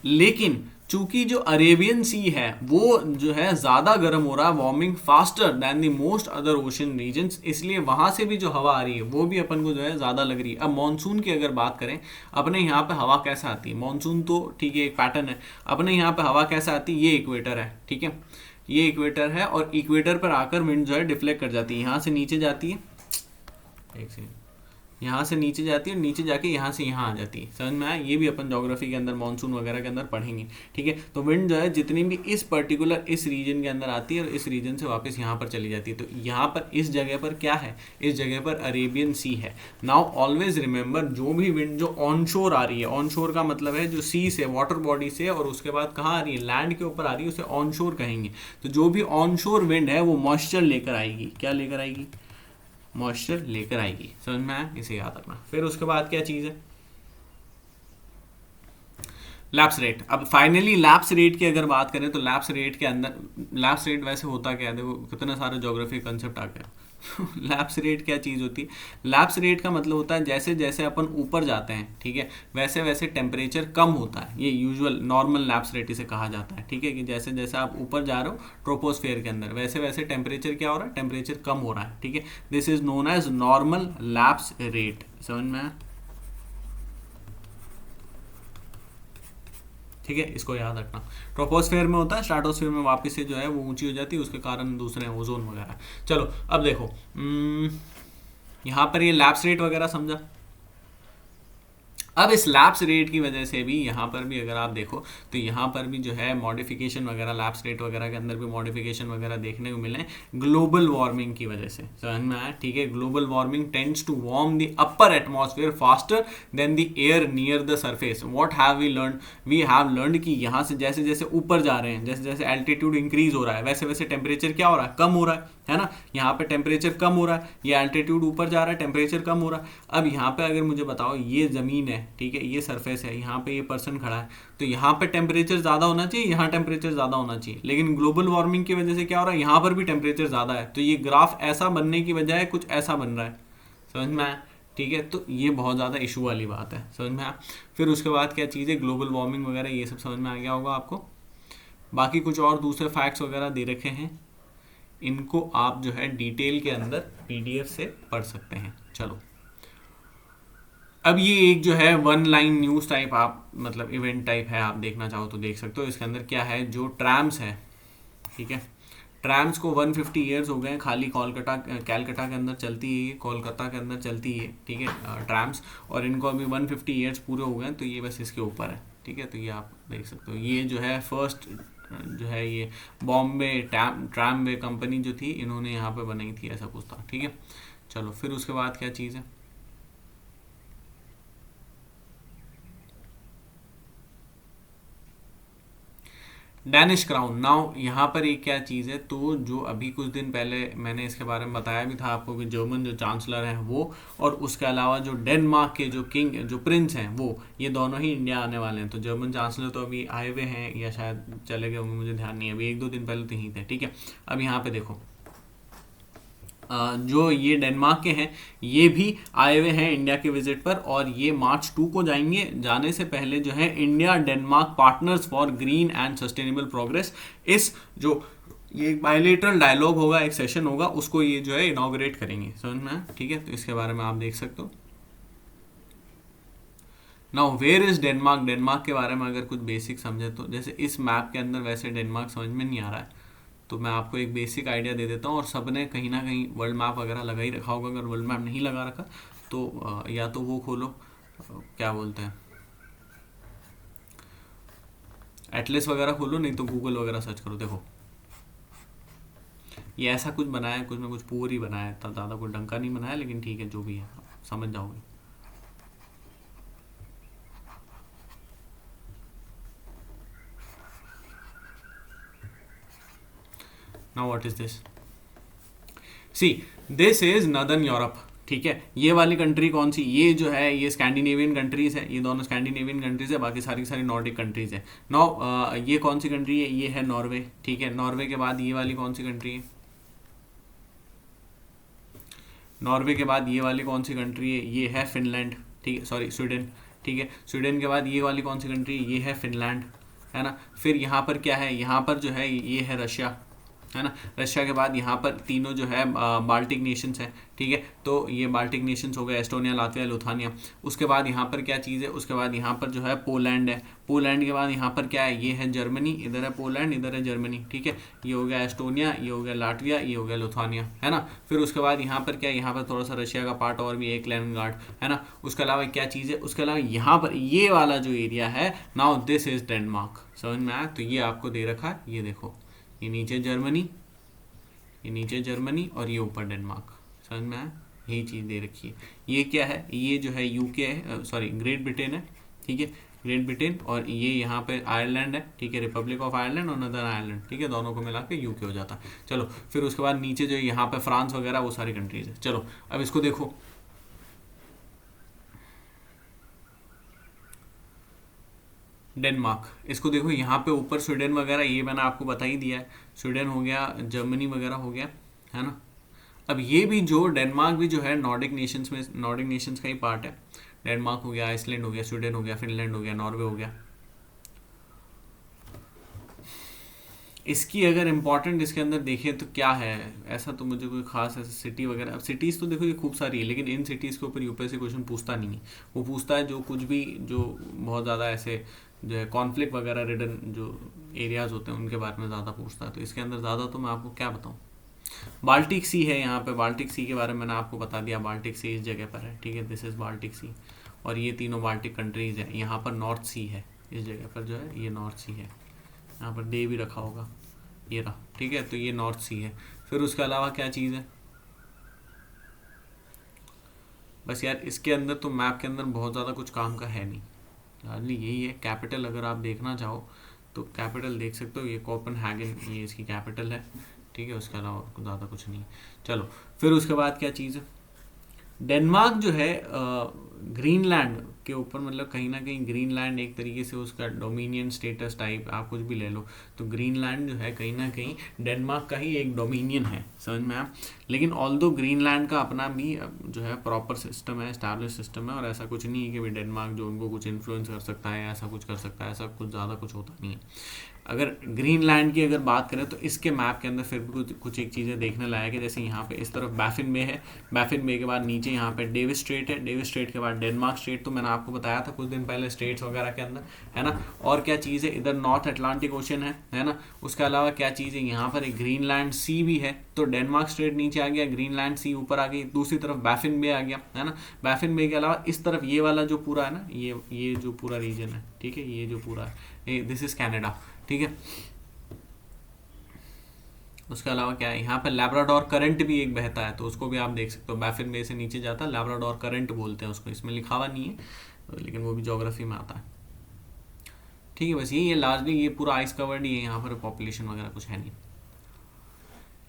लेकिन चूंकि जो अरेबियन सी है वो जो है ज़्यादा गर्म हो रहा है, warming faster than the most other ocean regions, इसलिए वहाँ से भी जो हवा आ रही है वो भी अपन को जो है ज़्यादा लग रही है। अब मानसून की अगर बात करें, अपने यहाँ पे हवा कैसे आती है, मानसून तो ठीक है एक पैटर्न है, अपने यहाँ पे हवा कैसे आती है, ये इक्वेटर है, ठीक है, ये इक्वेटर है, और इक्वेटर पर आकर विंड जो है डिफ्लेक्ट कर जाती है, यहाँ से नीचे जाती है, एक सेकंड, यहाँ से नीचे जाती है, नीचे जाके यहाँ से यहाँ आ जाती है, समझ में आया। ये भी अपन ज्योग्राफी के अंदर मानसून वगैरह के अंदर पढ़ेंगे, ठीक है। तो विंड जो है जितनी भी इस पर्टिकुलर इस रीजन के अंदर आती है और इस रीजन से वापस यहाँ पर चली जाती है, तो यहाँ पर इस जगह पर क्या है, इस जगह पर अरेबियन सी है। नाउ ऑलवेज रिमेंबर, जो भी विंड जो ऑन शोर आ रही है, ऑन शोर का मतलब है जो सी से, वाटर बॉडी से, और उसके बाद कहाँ आ रही है, लैंड के ऊपर आ रही है, उसे ऑन शोर कहेंगे। तो जो भी ऑन शोर विंड है वो मॉइस्चर लेकर आएगी, क्या लेकर आएगी, मॉइस्चर लेकर आएगी, समझ में आया, इसे याद रखना। फिर उसके बाद क्या चीज़ है, लैप्स रेट। अब फाइनली लैप्स रेट की अगर बात करें तो लैप्स रेट के अंदर, लैप्स रेट वैसे होता क्या है, देखो कितने सारे ज्योग्राफी कंसेप्ट आ गए। लैप्स रेट क्या चीज़ होती है, लैप्स रेट का मतलब होता है जैसे जैसे अपन ऊपर जाते हैं, ठीक है, वैसे वैसे टेम्परेचर कम होता है, ये यूजुअल नॉर्मल लैप्स रेट इसे कहा जाता है, ठीक है, कि जैसे जैसे आप ऊपर जा रहे हो ट्रोपोस्फेयर के अंदर, वैसे वैसे टेम्परेचर क्या हो रहा है, टेम्परेचर कम हो रहा है, ठीक है। This is known as normal lapse rate, समझ में आया, ठीक है, इसको याद रखना। ट्रोपोस्फेयर में होता है, स्ट्रेटोस्फेयर में वापस से जो है वो ऊंची हो जाती है, उसके कारण दूसरे ओजोन वगैरह। चलो अब देखो, यहाँ पर ये लैप्स रेट वगैरह समझा। अब इस लैप्स रेट की वजह से भी यहाँ पर भी अगर आप देखो तो यहाँ पर भी जो है मॉडिफिकेशन वगैरह, लैप्स रेट वगैरह के अंदर भी मॉडिफिकेशन वगैरह देखने को मिले ग्लोबल वार्मिंग की वजह से, समझ में आया, ठीक है। Global warming tends to warm the upper atmosphere faster than the air near the surface. What have we learn, we have learn कि यहाँ से जैसे जैसे ऊपर जा रहे हैं, जैसे जैसे एल्टीट्यूड इंक्रीज हो रहा है, वैसे वैसे टेम्परेचर क्या हो रहा है, कम हो रहा है ना। यहाँ पे टेम्परेचर कम हो रहा है, ये एल्टीट्यूड ऊपर जा रहा है, टेम्परेचर कम हो रहा है। अब यहाँ पे अगर मुझे बताओ, ये ज़मीन है, ठीक है, ये सरफेस है, यहाँ पे ये पर्सन खड़ा है, तो यहाँ पे टेम्परेचर ज़्यादा होना चाहिए, यहाँ टेम्परेचर ज़्यादा होना चाहिए, लेकिन ग्लोबल वार्मिंग की वजह से क्या हो रहा है, यहाँ पर भी टेम्परेचर ज़्यादा है, तो ये ग्राफ ऐसा बनने की बजाय कुछ ऐसा बन रहा है, समझ में आया, ठीक है। तो ये बहुत ज़्यादा इशू वाली बात है, समझ में आया। फिर उसके बाद क्या चीज़ है, ग्लोबल वार्मिंग वगैरह ये सब समझ में आ गया होगा आपको। बाकी कुछ और दूसरे फैक्ट्स वगैरह दे रखे हैं, इनको आप जो है डिटेल के अंदर पीडीएफ से पढ़ सकते हैं। चलो अब ये एक जो है वन लाइन न्यूज़ टाइप, आप मतलब इवेंट टाइप है, आप देखना चाहो तो देख सकते हो। इसके अंदर क्या है, जो ट्रैम्स है, ठीक है, ट्रैम्स को 150 ईयर्स हो गए, खाली कैलकाटा के अंदर चलती है, कोलकाता के अंदर चलती है, ठीक है, ट्रैम्स, और इनको अभी 150 ईयर्स पूरे हो गए, तो ये बस इसके ऊपर है, ठीक है। तो ये आप देख सकते हो, ये जो है फर्स्ट जो है ये बॉम्बे ट्रैमवे कंपनी जो थी, इन्होंने यहाँ पे बनाई थी, ऐसा कुछ था, ठीक है। चलो फिर उसके बाद क्या चीज़ है, डैनिश क्राउन। नाउ यहाँ पर एक क्या चीज़ है, तो जो अभी कुछ दिन पहले मैंने इसके बारे में बताया भी था आपको कि जर्मन जो चांसलर हैं वो, और उसके अलावा जो डेनमार्क के जो किंग जो प्रिंस हैं वो, ये दोनों ही इंडिया आने वाले हैं। तो जर्मन चांसलर तो अभी आए हुए हैं या शायद चले गए होंगे, मुझे ध्यान नहीं है, अभी 1-2 दिन पहले तो ही थे, ठीक है। अब यहाँ पे देखो जो ये डेनमार्क के हैं ये भी आए हुए हैं इंडिया के विजिट पर, और ये March 2 को जाएंगे। जाने से पहले जो है India Denmark partners for green and sustainable progress, इस जो ये एक बायलेटरल डायलॉग होगा, एक सेशन होगा, उसको ये जो है इनॉग्रेट करेंगे, समझ में आया? ठीक है, तो इसके बारे में आप देख सकते हो। Now where is Denmark, Denmark के बारे में अगर कुछ बेसिक समझे तो, जैसे इस मैप के अंदर वैसे डेनमार्क समझ में नहीं आ रहा है, तो मैं आपको एक बेसिक आइडिया दे देता हूँ। और सबने कहीं ना कहीं वर्ल्ड मैप वगैरह लगा ही रखा होगा, अगर वर्ल्ड मैप नहीं लगा रखा तो या तो वो खोलो, क्या बोलते हैं, एटलस वगैरह खोलो, नहीं तो गूगल वगैरह सर्च करो। देखो ये ऐसा कुछ बनाया है, कुछ ना कुछ पूर ही बनाया है, इतना ज़्यादा कोई डंका नहीं बनाया, लेकिन ठीक है जो भी है समझ जाओगे। Now what is this, see this is northern Europe, ठीक है। ये वाली कंट्री कौन सी, ये जो है ये स्कैंडिनेवियन कंट्रीज है, ये दोनों स्कैंडिनेवियन कंट्रीज है, बाकी सारी की सारी नॉर्डिक कंट्रीज है। नाउ ये कौन सी कंट्री है, ये है नॉर्वे, ठीक है। नॉर्वे के बाद ये वाली कौन सी कंट्री है, नॉर्वे के बाद ये वाली कौन सी कंट्री है, ये है फिनलैंड, ठीक है, सॉरी स्वीडन, ठीक है। स्वीडन के बाद ये वाली कौन सी कंट्री है, ये है फिनलैंड, है ना। फिर यहाँ पर क्या है, यहाँ पर जो है ये है रशिया, है ना। रशिया के बाद यहाँ पर तीनों जो है बाल्टिक नेशंस हैं, ठीक है। तो ये बाल्टिक नेशंस हो गए, एस्टोनिया, लातविया, लिथुआनिया। उसके बाद यहाँ पर क्या चीज़ है, उसके बाद यहाँ पर जो है पोलैंड है। पोलैंड के बाद यहाँ पर क्या है, ये है जर्मनी, इधर है पोलैंड, इधर है जर्मनी, ठीक है। ये हो गया एस्टोनिया, ये हो गया लातविया, ये हो गया लिथुआनिया, है ना। फिर उसके बाद यहाँ पर क्या है, यहाँ पर थोड़ा सा रशिया का पार्ट और भी, एक लेनिनग्राड, है ना। उसके अलावा क्या चीज़ है, उसके अलावा यहाँ पर ये वाला जो एरिया है, नाउ दिस इज डेनमार्क, समझ में आया। तो ये आपको दे रखा है, ये देखो, ये नीचे जर्मनी, ये नीचे जर्मनी, और ये ऊपर डेनमार्क, समझ में आया, यही चीज़ दे रखी है। ये क्या है, ये जो है यूके है, सॉरी ग्रेट ब्रिटेन है, ठीक है, ग्रेट ब्रिटेन। और ये यहाँ पे आयरलैंड है, ठीक है, रिपब्लिक ऑफ आयरलैंड और नदर्न आयरलैंड, ठीक है, दोनों को मिला के यूके हो जाता है। चलो फिर उसके बाद नीचे जो यहाँ पे फ्रांस वगैरह वो सारी कंट्रीज है। चलो अब इसको देखो, डेनमार्क, इसको देखो, यहाँ पे ऊपर स्वीडन वगैरह ये मैंने आपको बता ही दिया है, स्वीडन हो गया, जर्मनी वगैरह हो गया, है ना। अब ये भी जो डेनमार्क भी जो है नॉर्डिक नेशंस में, नॉर्डिक नेशंस का ही पार्ट है। डेनमार्क हो गया, आइसलैंड हो गया, स्वीडन हो गया, फिनलैंड हो गया, नॉर्वे हो गया। इसकी अगर इम्पोर्टेंट इसके अंदर देखें तो क्या है, ऐसा तो मुझे कोई खास ऐसा सिटी वगैरह, अब सिटीज़ तो देखो ये खूब सारी है, लेकिन इन सिटीज़ के ऊपर यूपीएससी क्वेश्चन पूछता नहीं है। वो पूछता है जो कुछ भी जो बहुत ज़्यादा ऐसे जो है कॉन्फ्लिक्ट वगैरह रिडन जो एरियाज होते हैं उनके बारे में ज़्यादा पूछता है। तो इसके अंदर ज़्यादा तो मैं आपको क्या बताऊँ, बाल्टिक सी है यहाँ पे, बाल्टिक सी के बारे में मैंने आपको बता दिया, बाल्टिक सी इस जगह पर है, ठीक है, दिस इज़ बाल्टिक सी। और ये तीनों बाल्टिक कंट्रीज़ हैं। यहाँ पर नॉर्थ सी है, इस जगह पर जो है ये नॉर्थ सी है, यहाँ पर डे भी रखा होगा, ये रहा, ठीक है। तो ये नॉर्थ सी है। फिर उसके अलावा क्या चीज़ है, बस यार इसके अंदर तो मैप के अंदर बहुत ज़्यादा कुछ काम का है नहीं, लार्जली यही है। कैपिटल अगर आप देखना चाहो तो कैपिटल देख सकते हो, ये कोपेनहेगन, ये इसकी कैपिटल है, ठीक है। उसके अलावा ज़्यादा कुछ नहीं। चलो फिर उसके बाद क्या चीज़ है, डेनमार्क जो है ग्रीनलैंड के ऊपर, मतलब कहीं ना कहीं ग्रीनलैंड एक तरीके से उसका डोमिनियन स्टेटस टाइप आप कुछ भी ले लो, तो ग्रीनलैंड जो है कहीं ना कहीं डेनमार्क का ही एक डोमिनियन है, समझ में आया। लेकिन ऑल्दो ग्रीनलैंड का अपना भी जो है प्रॉपर सिस्टम है, एस्टैब्लिश सिस्टम है, और ऐसा कुछ नहीं है कि भाई डेनमार्क जो उनको कुछ इन्फ्लुएंस कर सकता है, ऐसा कुछ कर सकता है, ऐसा कुछ ज़्यादा कुछ होता नहीं है। अगर ग्रीनलैंड की अगर बात करें तो इसके मैप के अंदर फिर भी कुछ एक चीज़ें देखने लायक है। जैसे यहाँ पे इस तरफ बैफिन बे है, बैफिन बे के बाद नीचे यहाँ पे डेविस स्ट्रेट है, डेविस स्ट्रेट के बाद डेनमार्क स्ट्रेट, तो मैंने आपको बताया था कुछ दिन पहले स्टेट्स वगैरह के अंदर, है ना। और क्या चीज़ है, इधर नॉर्थ अटलांटिक ओशन है ना। उसके अलावा क्या चीज़ है, यहाँ पर एक ग्रीनलैंड सी भी है, तो डेनमार्क स्ट्रेट नीचे आ गया, ग्रीनलैंड सी ऊपर आ गई, दूसरी तरफ बैफिन बे आ गया, है ना। बैफिन बे के अलावा इस तरफ ये वाला जो पूरा है ना, ये जो पूरा रीजन है, ठीक है, ये जो पूरा है, दिस इज कैनेडा, ठीक है। उसके अलावा क्या है, यहाँ पर लैब्राडोर करंट भी एक बहता है, तो उसको भी आप देख सकते हो, बैफिन बे से नीचे जाता है, लैब्राडोर करंट बोलते हैं उसको, इसमें लिखा हुआ नहीं है लेकिन वो भी ज्योग्राफी में आता है, ठीक है, बस यही है लार्जली, ये पूरा आइस कवर्ड ही है, यहाँ पर पॉपुलेशन वगैरह कुछ है नहीं।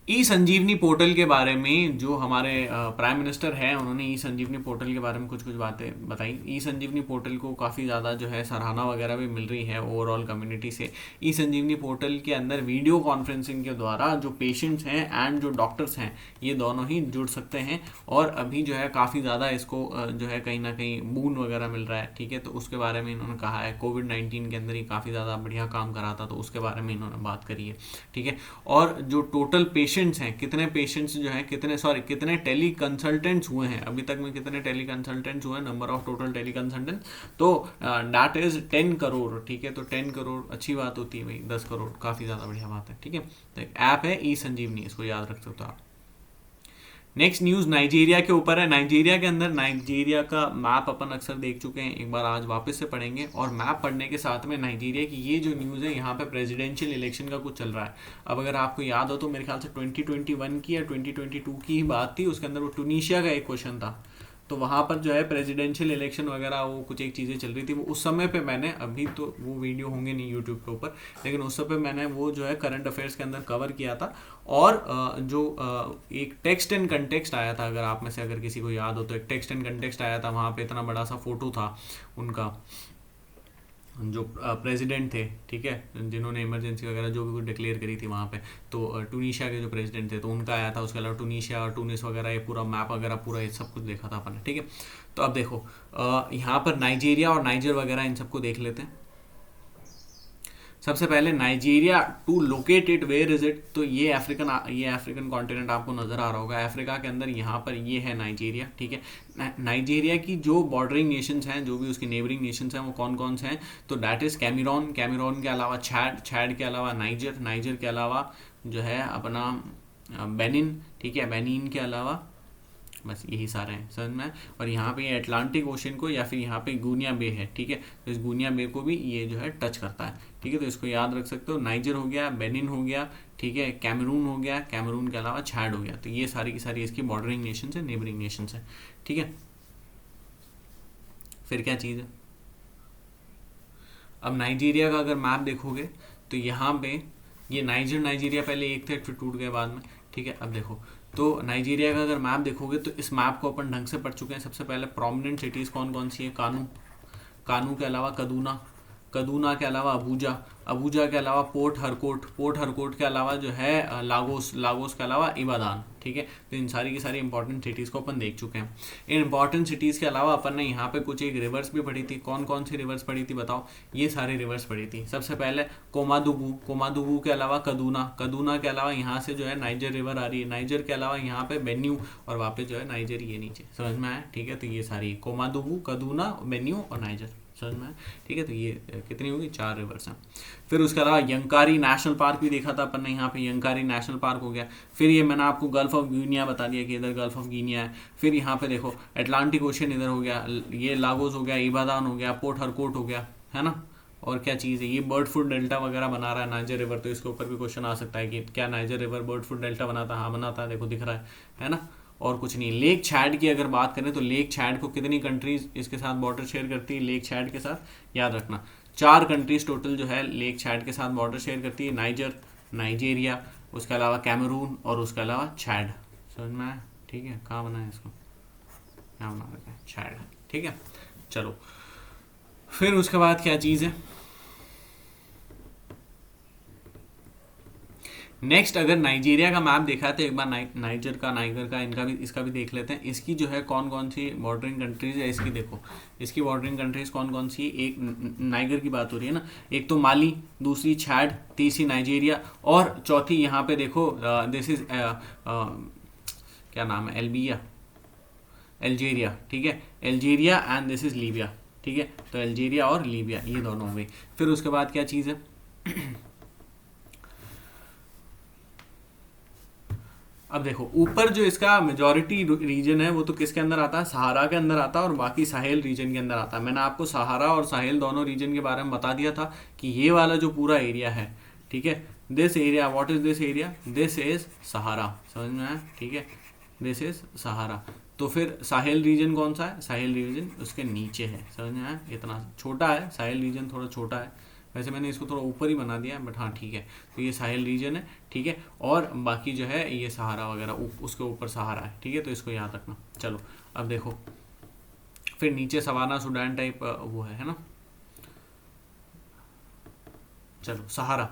ई संजीवनी पोर्टल के बारे में जो हमारे प्राइम मिनिस्टर हैं, उन्होंने ई संजीवनी पोर्टल के बारे में कुछ कुछ बातें बताई। ई संजीवनी पोर्टल को काफ़ी ज़्यादा जो है सराहना वगैरह भी मिल रही है ओवरऑल कम्युनिटी से। ई संजीवनी पोर्टल के अंदर वीडियो कॉन्फ्रेंसिंग के द्वारा जो पेशेंट्स हैं एंड जो डॉक्टर्स हैं, ये दोनों ही जुड़ सकते हैं, और अभी जो है काफ़ी ज़्यादा इसको जो है कहीं ना कहीं बून वगैरह मिल रहा है। ठीक है, तो उसके बारे में इन्होंने कहा है। कोविड-19 के अंदर ही काफ़ी ज़्यादा बढ़िया काम करा था, तो उसके बारे में इन्होंने बात करी है। ठीक है, और जो टोटल पेशेंट्स हैं, कितने पेशेंट्स जो हैं, कितने टेली कंसल्टेंट्स हुए हैं अभी तक में, कितने टेली कंसल्टेंट्स हुए हैं, number of total teleconsultants, तो दैट इज 10 करोड़। ठीक है, तो 10 करोड़ अच्छी बात होती है भाई, 10 करोड़ काफ़ी ज़्यादा बढ़िया बात है। ठीक है, तो एक ऐप है ई संजीवनी, इसको याद रख सकते हो आप। नेक्स्ट न्यूज़ नाइजीरिया के ऊपर है। नाइजीरिया के अंदर, नाइजीरिया का मैप अपन अक्सर देख चुके हैं, एक बार आज वापस से पढ़ेंगे, और मैप पढ़ने के साथ में नाइजीरिया की ये जो न्यूज़ है, यहाँ पे प्रेसिडेंशियल इलेक्शन का कुछ चल रहा है। अब अगर आपको याद हो तो मेरे ख्याल से 2021 की या 2022 की ही बात थी, उसके अंदर वो टूनीशिया का एक क्वेश्चन था, तो वहाँ पर जो है प्रेसिडेंशियल इलेक्शन वगैरह वो कुछ एक चीज़ें चल रही थी। वो उस समय पे मैंने, अभी तो वो वीडियो होंगे नहीं यूट्यूब के ऊपर, लेकिन उस समय मैंने वो जो है करंट अफेयर्स के अंदर कवर किया था, और जो एक टेक्स्ट एंड कंटेक्स्ट आया था, अगर आप में से अगर किसी को याद हो तो, एक टेक्स्ट एंड कंटेक्स्ट आया था, वहाँ पे इतना बड़ा सा फोटो था उनका, जो प्रेसिडेंट थे, ठीक है, जिन्होंने इमरजेंसी वगैरह जो भी कुछ डिक्लेयर करी थी वहाँ पे, तो टूनीशिया के जो प्रेसिडेंट थे, तो उनका आया था। उसके अलावा टूनीशिया और टूनिस वगैरह, ये पूरा मैप वगैरह पूरा ये सब कुछ देखा था अपन ने। ठीक है, तो अब देखो यहाँ पर नाइजीरिया और नाइजर वगैरह इन सबको देख लेते हैं। सबसे पहले Nigeria, to locate it where is it, तो ये अफ्रीकन कॉन्टिनेंट आपको नज़र आ रहा होगा अफ्रीका के अंदर, यहाँ पर ये है नाइजीरिया। ठीक है, नाइजीरिया की जो बॉर्डरिंग नेशंस हैं, जो भी उसकी नेबरिंग नेशंस हैं, वो कौन कौन से हैं, तो डैट इज़ कैमरून के अलावा छैड के अलावा नाइजर के अलावा जो है अपना बेनिन। ठीक है, बेनिन के अलावा बस यही सारे हैं, समझ में। और यहाँ पे ये अटलांटिक ओशन को, या फिर यहाँ पे गुनिया बे है, ठीक है, तो इस गुनिया बे को भी ये जो है टच करता है। ठीक है, तो इसको याद रख सकते हो। नाइजर हो गया, बेनिन हो गया, ठीक है, कैमरून हो गया, कैमरून के अलावा छैड हो गया, तो ये सारी की सारी इसकी बॉर्डरिंग नेशंस है, नेबरिंग नेशंस है। ठीक है, फिर क्या चीज़ है, अब नाइजीरिया का अगर मैप देखोगे तो यहाँ पे ये नाइजीरिया पहले एक थे, फिर टूट गए बाद में। ठीक है, अब देखो, तो नाइजीरिया का अगर मैप देखोगे तो इस मैप को अपन ढंग से पढ़ चुके हैं। सबसे पहले प्रोमिनेंट सिटीज़ कौन कौन सी है, कानू के अलावा कदूना के अलावा अबूजा के अलावा पोर्ट हरकोट के अलावा जो है लागोस के अलावा इबादान। ठीक है, तो इन सारी की सारी इंपॉर्टेंट सिटीज़ को अपन देख चुके हैं। इन इंपॉर्टेंट सिटीज़ के अलावा अपन ने यहाँ पे कुछ एक रिवर्स भी पढ़ी थी। कौन कौन सी रिवर्स पढ़ी थी बताओ, ये सारी रिवर्स पढ़ी थी। सबसे पहले कोमादुगु के अलावा कदूना के अलावा यहाँ से जो है नाइजर रिवर आ रही है, नाइजर के अलावा यहाँ पे बेन्यू, और वापस जो है नाइजर ये नीचे, समझ में आया। ठीक है, तो ये सारी कोमादुगु, कदूना, बेन्यू और नाइजर, समझ में। ठीक है, तो ये कितनी होगी, 4 रिवर्स हैं। फिर उसके अलावा यंकारी नेशनल पार्क भी देखा था अपन ने, यहाँ पे यंकारी नेशनल पार्क हो गया। फिर ये मैंने आपको गल्फ ऑफ गिनिया बता दिया कि इधर गल्फ ऑफ गिनिया है। फिर यहाँ पे देखो अटलांटिक ओशन इधर हो गया, ये लागोस हो गया, इबादान हो गया, पोर्ट हरकोट हो गया, है ना। और क्या चीज़ है, ये बर्ड फूड डेल्टा वगैरह बना रहा है नाइजर रिवर, तो इसके ऊपर भी क्वेश्चन आ सकता है कि क्या niger river bird food delta बनाता है। हाँ बनाता है, देखो दिख रहा है ना। और कुछ नहीं। लेक छैड की अगर बात करें तो लेक छैड को कितनी कंट्रीज इसके साथ बॉर्डर शेयर करती है, लेक छैड के साथ, याद रखना 4 कंट्रीज टोटल जो है लेक छैड के साथ बॉर्डर शेयर करती है। नाइजीरिया, उसके अलावा कैमरून और उसके अलावा छैड, समझ में आया। ठीक है, कहाँ बना है इसको, क्या बना रखा है, छैड। ठीक है, चलो फिर उसके बाद क्या चीज़ है नेक्स्ट। अगर नाइजीरिया का मैप देखा है तो एक बार नाइगर का इसका भी देख लेते हैं। इसकी जो है कौन कौन सी बॉर्डरिंग कंट्रीज है, इसकी देखो, इसकी बॉर्डरिंग कंट्रीज कौन कौन सी है। एक नाइगर की बात हो रही है ना, एक तो माली, दूसरी छैड, तीसरी नाइजीरिया, और चौथी यहाँ पे देखो दिस इज क्या नाम है, अल्जीरिया। ठीक है, Algeria and this is Libya. ठीक है, तो अल्जीरिया और लीबिया ये दोनों हो गई। फिर उसके बाद क्या चीज़ है अब देखो ऊपर जो इसका मेजॉरिटी रीजन है वो तो किसके अंदर आता है, सहारा के अंदर आता है, और बाकी साहेल रीजन के अंदर आता है। मैंने आपको सहारा और साहेल दोनों रीजन के बारे में बता दिया था कि ये वाला जो पूरा एरिया है, ठीक है, this area, what is this area, this is Sahara, समझ में आया। ठीक है, दिस इज सहारा। तो फिर साहेल रीजन कौन सा है, साहेल रीजन उसके नीचे है, समझ में आया। इतना छोटा है साहेल रीजन, थोड़ा छोटा है, वैसे मैंने इसको थोड़ा ऊपर ही बना दिया है, बट हाँ ठीक है। तो ये साहिल रीजन है, ठीक है, और बाकी जो है ये सहारा वगैरह उसके ऊपर सहारा है, ठीक है, तो इसको याद रखना। चलो अब देखो, फिर नीचे सवाना सूडान टाइप वो है ना। चलो सहारा,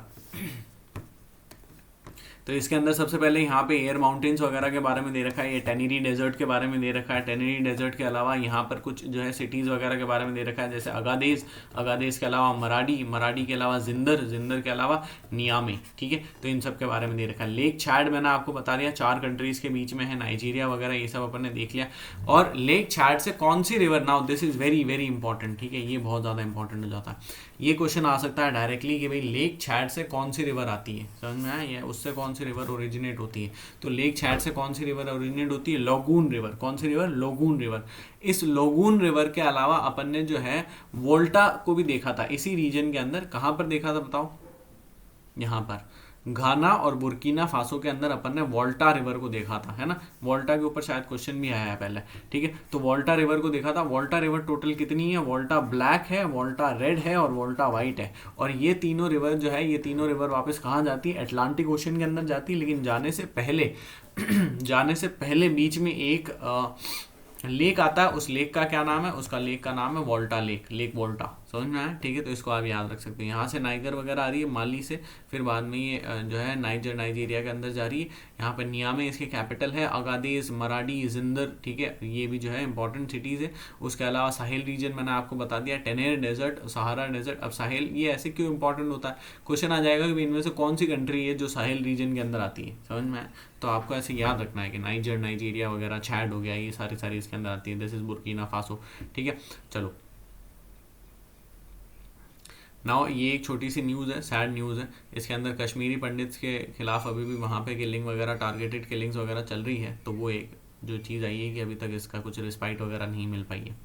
तो इसके अंदर सबसे पहले यहाँ पे एयर माउंटेन्स वगैरह के बारे में दे रखा है, ये टेनेरी डेजर्ट के बारे में दे रखा है। टेनेरी डेजर्ट के अलावा यहाँ पर कुछ जो है सिटीज़ वगैरह के बारे में दे रखा है, जैसे अगादेज, अगादेज के अलावा मराडी, मराडी के अलावा जिंदर, जिंदर के अलावा नियामे, ठीक है, तो इन सब के बारे में दे रखा है। लेक चैड मैंने आपको बता दिया 4 कंट्रीज़ के बीच में है, नाइजीरिया वगैरह ये सब अपन ने देख लिया। और लेक चैड से कौन सी river, now this is very very important, ठीक है, ये बहुत ज़्यादा इंपॉर्टेंट हो जाता है। ये क्वेश्चन आ सकता है डायरेक्टली कि भाई लेक चैड से कौन सी रिवर आती है, समझ में आया, उससे कौन सी रिवर ओरिजिनेट होती है। तो लेक चैड से कौन सी रिवर ओरिजिनेट होती है, लोगून रिवर। कौन सी रिवर, लोगून रिवर। इस लोगून रिवर के अलावा अपन ने जो है वोल्टा को भी देखा था इसी रीजन के अंदर। कहाँ पर देखा था बताओ, यहाँ पर घाना और बुर्किना फासो के अंदर अपन ने वोल्टा रिवर को देखा था, है ना। वोल्टा के ऊपर शायद क्वेश्चन भी आया है पहले, ठीक है, तो वोल्टा रिवर को देखा था। वोल्टा रिवर टोटल कितनी है, वोल्टा ब्लैक है, वोल्टा रेड है और वोल्टा वाइट है। और ये तीनों रिवर जो है, ये तीनों रिवर वापस कहाँ जाती है, अटलांटिक ओशन के अंदर जाती है। लेकिन जाने से पहले जाने से पहले बीच में एक लेक आता है, उस लेक का क्या नाम है, उसका लेक का नाम है वोल्टा लेक, लेक वोल्टा, समझ में आया, ठीक है, तो इसको आप याद रख सकते हैं। यहाँ से नाइगर वगैरह आ रही है माली से, फिर बाद में ये जो है नाइजर, नाइजीरिया के अंदर जा रही है। यहाँ पर नियामे इसके कैपिटल है, अगादेज, मराडी, जिंदर, ठीक है, ये भी जो है इंपॉर्टेंट सिटीज़ है। उसके अलावा साहिल रीजन मैंने आपको बता दिया, टेनेर डेजर्ट, सहारा डेजर्ट। अब साहिल ये ऐसे क्यों इंपॉर्टेंट होता है, क्वेश्चन आ जाएगा कि इनमें से कौन सी कंट्री है जो साहिल रीजन के अंदर आती है, समझ में आया। तो आपको ऐसे याद रखना है कि नाइजर, नाइजीरिया वगैरह, चैड हो गया, ये सारी इसके अंदर आती है। दिस इज बुर्किना फासो, ठीक है। चलो नाउ ये एक छोटी सी न्यूज़ है, सैड न्यूज़ है। इसके अंदर कश्मीरी पंडित्स के खिलाफ अभी भी वहाँ पे किलिंग वगैरह, टारगेटेड किलिंग्स वगैरह चल रही है। तो वो एक जो चीज़ आई है कि अभी तक इसका कुछ रिस्पाइट वगैरह नहीं मिल पाई है।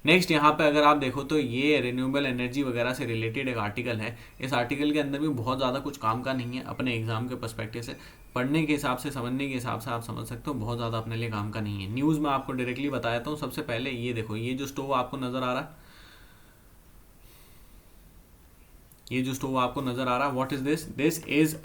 नेक्स्ट यहाँ पे अगर आप देखो तो ये रिन्यूएबल एनर्जी वगैरह से रिलेटेड एक आर्टिकल है। इस आर्टिकल के अंदर भी बहुत ज़्यादा कुछ काम का नहीं है, अपने एग्जाम के पर्सपेक्टिव से, पढ़ने के हिसाब से, समझने के हिसाब से आप समझ सकते हो, बहुत ज़्यादा अपने लिए काम का नहीं है। न्यूज़ में आपको डायरेक्टली बताया था। सबसे पहले ये देखो, ये जो स्टोव आपको नज़र आ रहा है, ये जो स्टोव आपको नजर आ रहा है, what is this, this is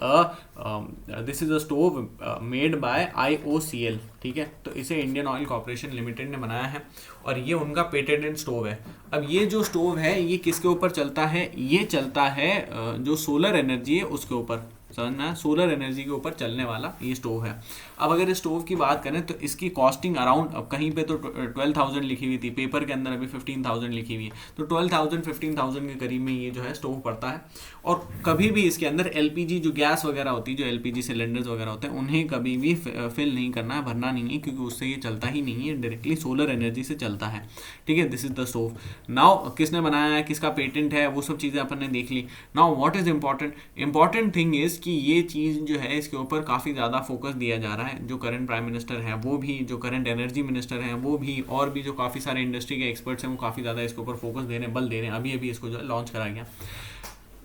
a stove made by IOCL, ठीक है। तो इसे इंडियन ऑयल कॉर्पोरेशन लिमिटेड ने बनाया है और ये उनका पेटेंटेड स्टोव है। अब ये जो स्टोव है ये किसके ऊपर चलता है, ये चलता है जो सोलर एनर्जी है उसके ऊपर, समझना है, सोलर एनर्जी के ऊपर चलने वाला ये स्टोव है। अब अगर इस स्टोव की बात करें तो इसकी कॉस्टिंग अराउंड, अब कहीं पे तो 12,000 लिखी हुई थी, पेपर के अंदर अभी 15,000 लिखी हुई है, तो 12,000 15,000 के करीब में ये जो है स्टोव पड़ता है। और कभी भी इसके अंदर LPG जो गैस वगैरह होती है, जो LPG सिलेंडर्स वगैरह होते हैं, उन्हें कभी भी फिल नहीं करना है, भरना नहीं है, क्योंकि उससे ये चलता ही नहीं है, डायरेक्टली सोलर एनर्जी से चलता है, ठीक है। This is the stove. Now किसने बनाया है, किसका पेटेंट है, वो सब चीज़ें अपन ने देख ली। Now what is important thing is कि ये चीज़ जो है इसके ऊपर काफ़ी ज़्यादा फोकस दिया जा रहा है। जो करंट प्राइम मिनिस्टर हैं वो भी, जो करंट एनर्जी मिनिस्टर हैं वो भी, और भी जो काफ़ी सारे इंडस्ट्री के एक्सपर्ट्स हैं वो काफ़ी ज़्यादा इसके ऊपर फोकस दे रहे हैं, बल दे रहे हैं। अभी इसको जो है लॉन्च करा गया।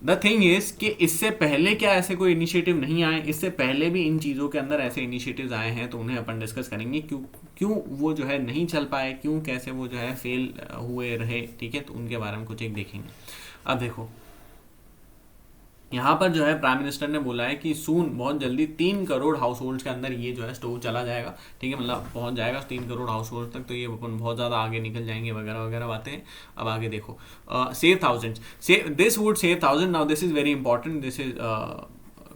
द थिंग इज कि इससे पहले क्या ऐसे कोई इनिशिएटिव नहीं आए, इससे पहले भी इन चीज़ों के अंदर ऐसे इनिशिएटिव्स आए हैं, तो उन्हें अपन डिस्कस करेंगे क्यों वो जो है नहीं चल पाए, क्यों कैसे वो जो है फेल हुए रहे, ठीक है, तो उनके बारे में कुछ एक देखेंगे। अब देखो यहाँ पर जो है प्राइम मिनिस्टर ने बोला है कि सून, बहुत जल्दी 3 करोड़ हाउस होल्ड्स के अंदर ये जो है स्टोव चला जाएगा, ठीक है, मतलब पहुँच जाएगा 3 करोड़ हाउस होल्ड तक। तो ये अपन बहुत ज़्यादा आगे निकल जाएंगे वगैरह वगैरह बातें। अब आगे देखो, save 1000, this would save 1000। Now this is very important, this is